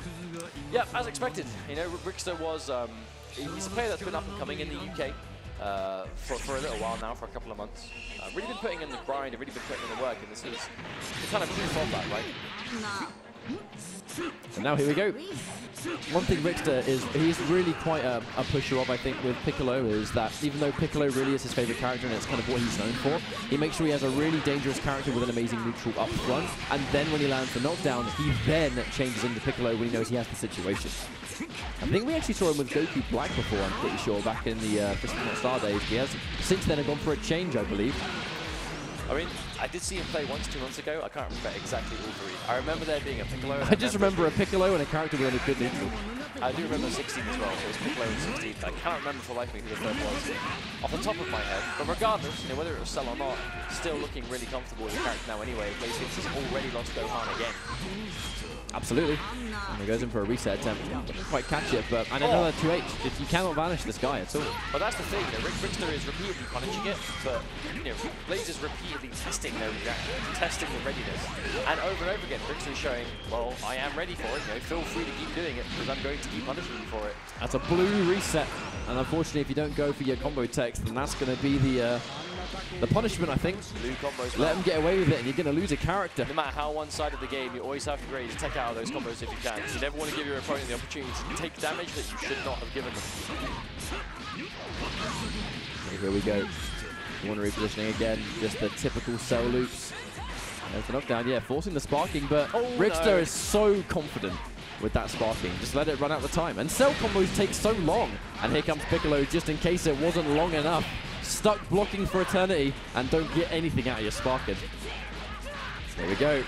Yeah, as expected. You know, Rickster was... he's a player that's been up and coming in the UK for a little while now, for a couple of months. Really been putting in the grind, really been putting in the work, and this is the kind of proof of that, right? And now here we go. One thing Rickster is, he's really quite a pusher of, I think, with Piccolo, is that even though Piccolo really is his favorite character and it's kind of what he's known for, he makes sure he has a really dangerous character with an amazing neutral up front, and then when he lands the knockdown, he then changes into Piccolo when he knows he has the situation. I think we actually saw him with Goku Black before, I'm pretty sure, back in the Fist of Star days. He has since then gone for a change, I believe. I mean, I did see him play once 2 months ago. I can't remember exactly all three. I remember there being a Piccolo. I just remember a Piccolo and a character with a good neutral. I do remember 16 as well, so it was Piccolo in 16. I cannot remember for life who the third was off the top of my head. But regardless, you know, whether it was Cell or not, still looking really comfortable with the character now anyway. PlayStation has already lost Gohan again. Absolutely. And he goes in for a reset attempt. Doesn't quite catch it, but and another 2H. If you cannot vanish this guy at all. But that's the thing, you know, Rickster is repeatedly punishing it, but you know, Blaze is repeatedly testing their reaction, testing the readiness. And over again, Rickster is showing, well, I am ready for it, you know, feel free to keep doing it, because I'm going to keep punishing you for it. That's a blue reset. And unfortunately, if you don't go for your combo text, then that's going to be the punishment, I think. Blue combos. Let him get away with it, and you're going to lose a character. No matter how one-sided the game, you always have to be ready to take out of those combos if you can. You never want to give your opponent the opportunity to take damage that you should not have given them. Here we go. One repositioning again, just the typical Cell loops. There's the knockdown, yeah, forcing the sparking, but Rickster is so confident with that sparking. Just let it run out the time. And Cell combos take so long. And here comes Piccolo, just in case it wasn't long enough. Stuck blocking for eternity, and don't get anything out of your sparking. There we go.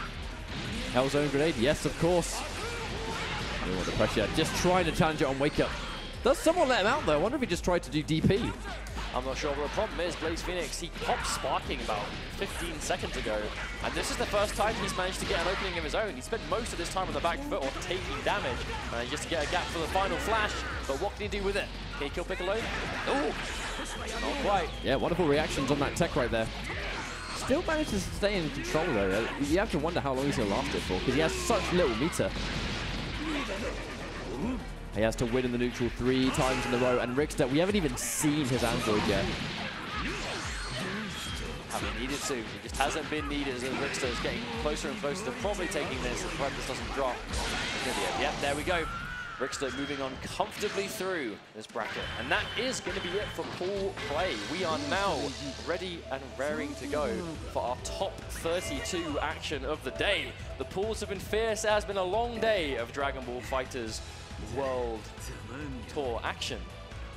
Hellzone grenade, yes, of course. Oh, what the pressure. Just trying to challenge it on Wake Up. Does someone let him out, though? I wonder if he just tried to do DP. I'm not sure, but the problem is Blaze Phoenix, he popped sparking about 15 seconds ago, and this is the first time he's managed to get an opening of his own. He spent most of this time on the back foot or taking damage, just to get a gap for the final flash, but what can he do with it? Can he kill Piccolo? Ooh, not quite. Yeah, wonderful reactions on that tech right there. Still managed to stay in control, though. You have to wonder how long he's going to last it for, because he has such little meter. He has to win in the neutral 3 times in a row, and Rickster, we haven't even seen his Android yet. Haven't needed to. It just hasn't been needed as Rickster is getting closer and closer to probably taking this if this doesn't drop. Yep, there we go. Rickster moving on comfortably through this bracket. And that is going to be it for pool play. We are now ready and raring to go for our top 32 action of the day. The pools have been fierce. It has been a long day of Dragon Ball FighterZ World Tour action.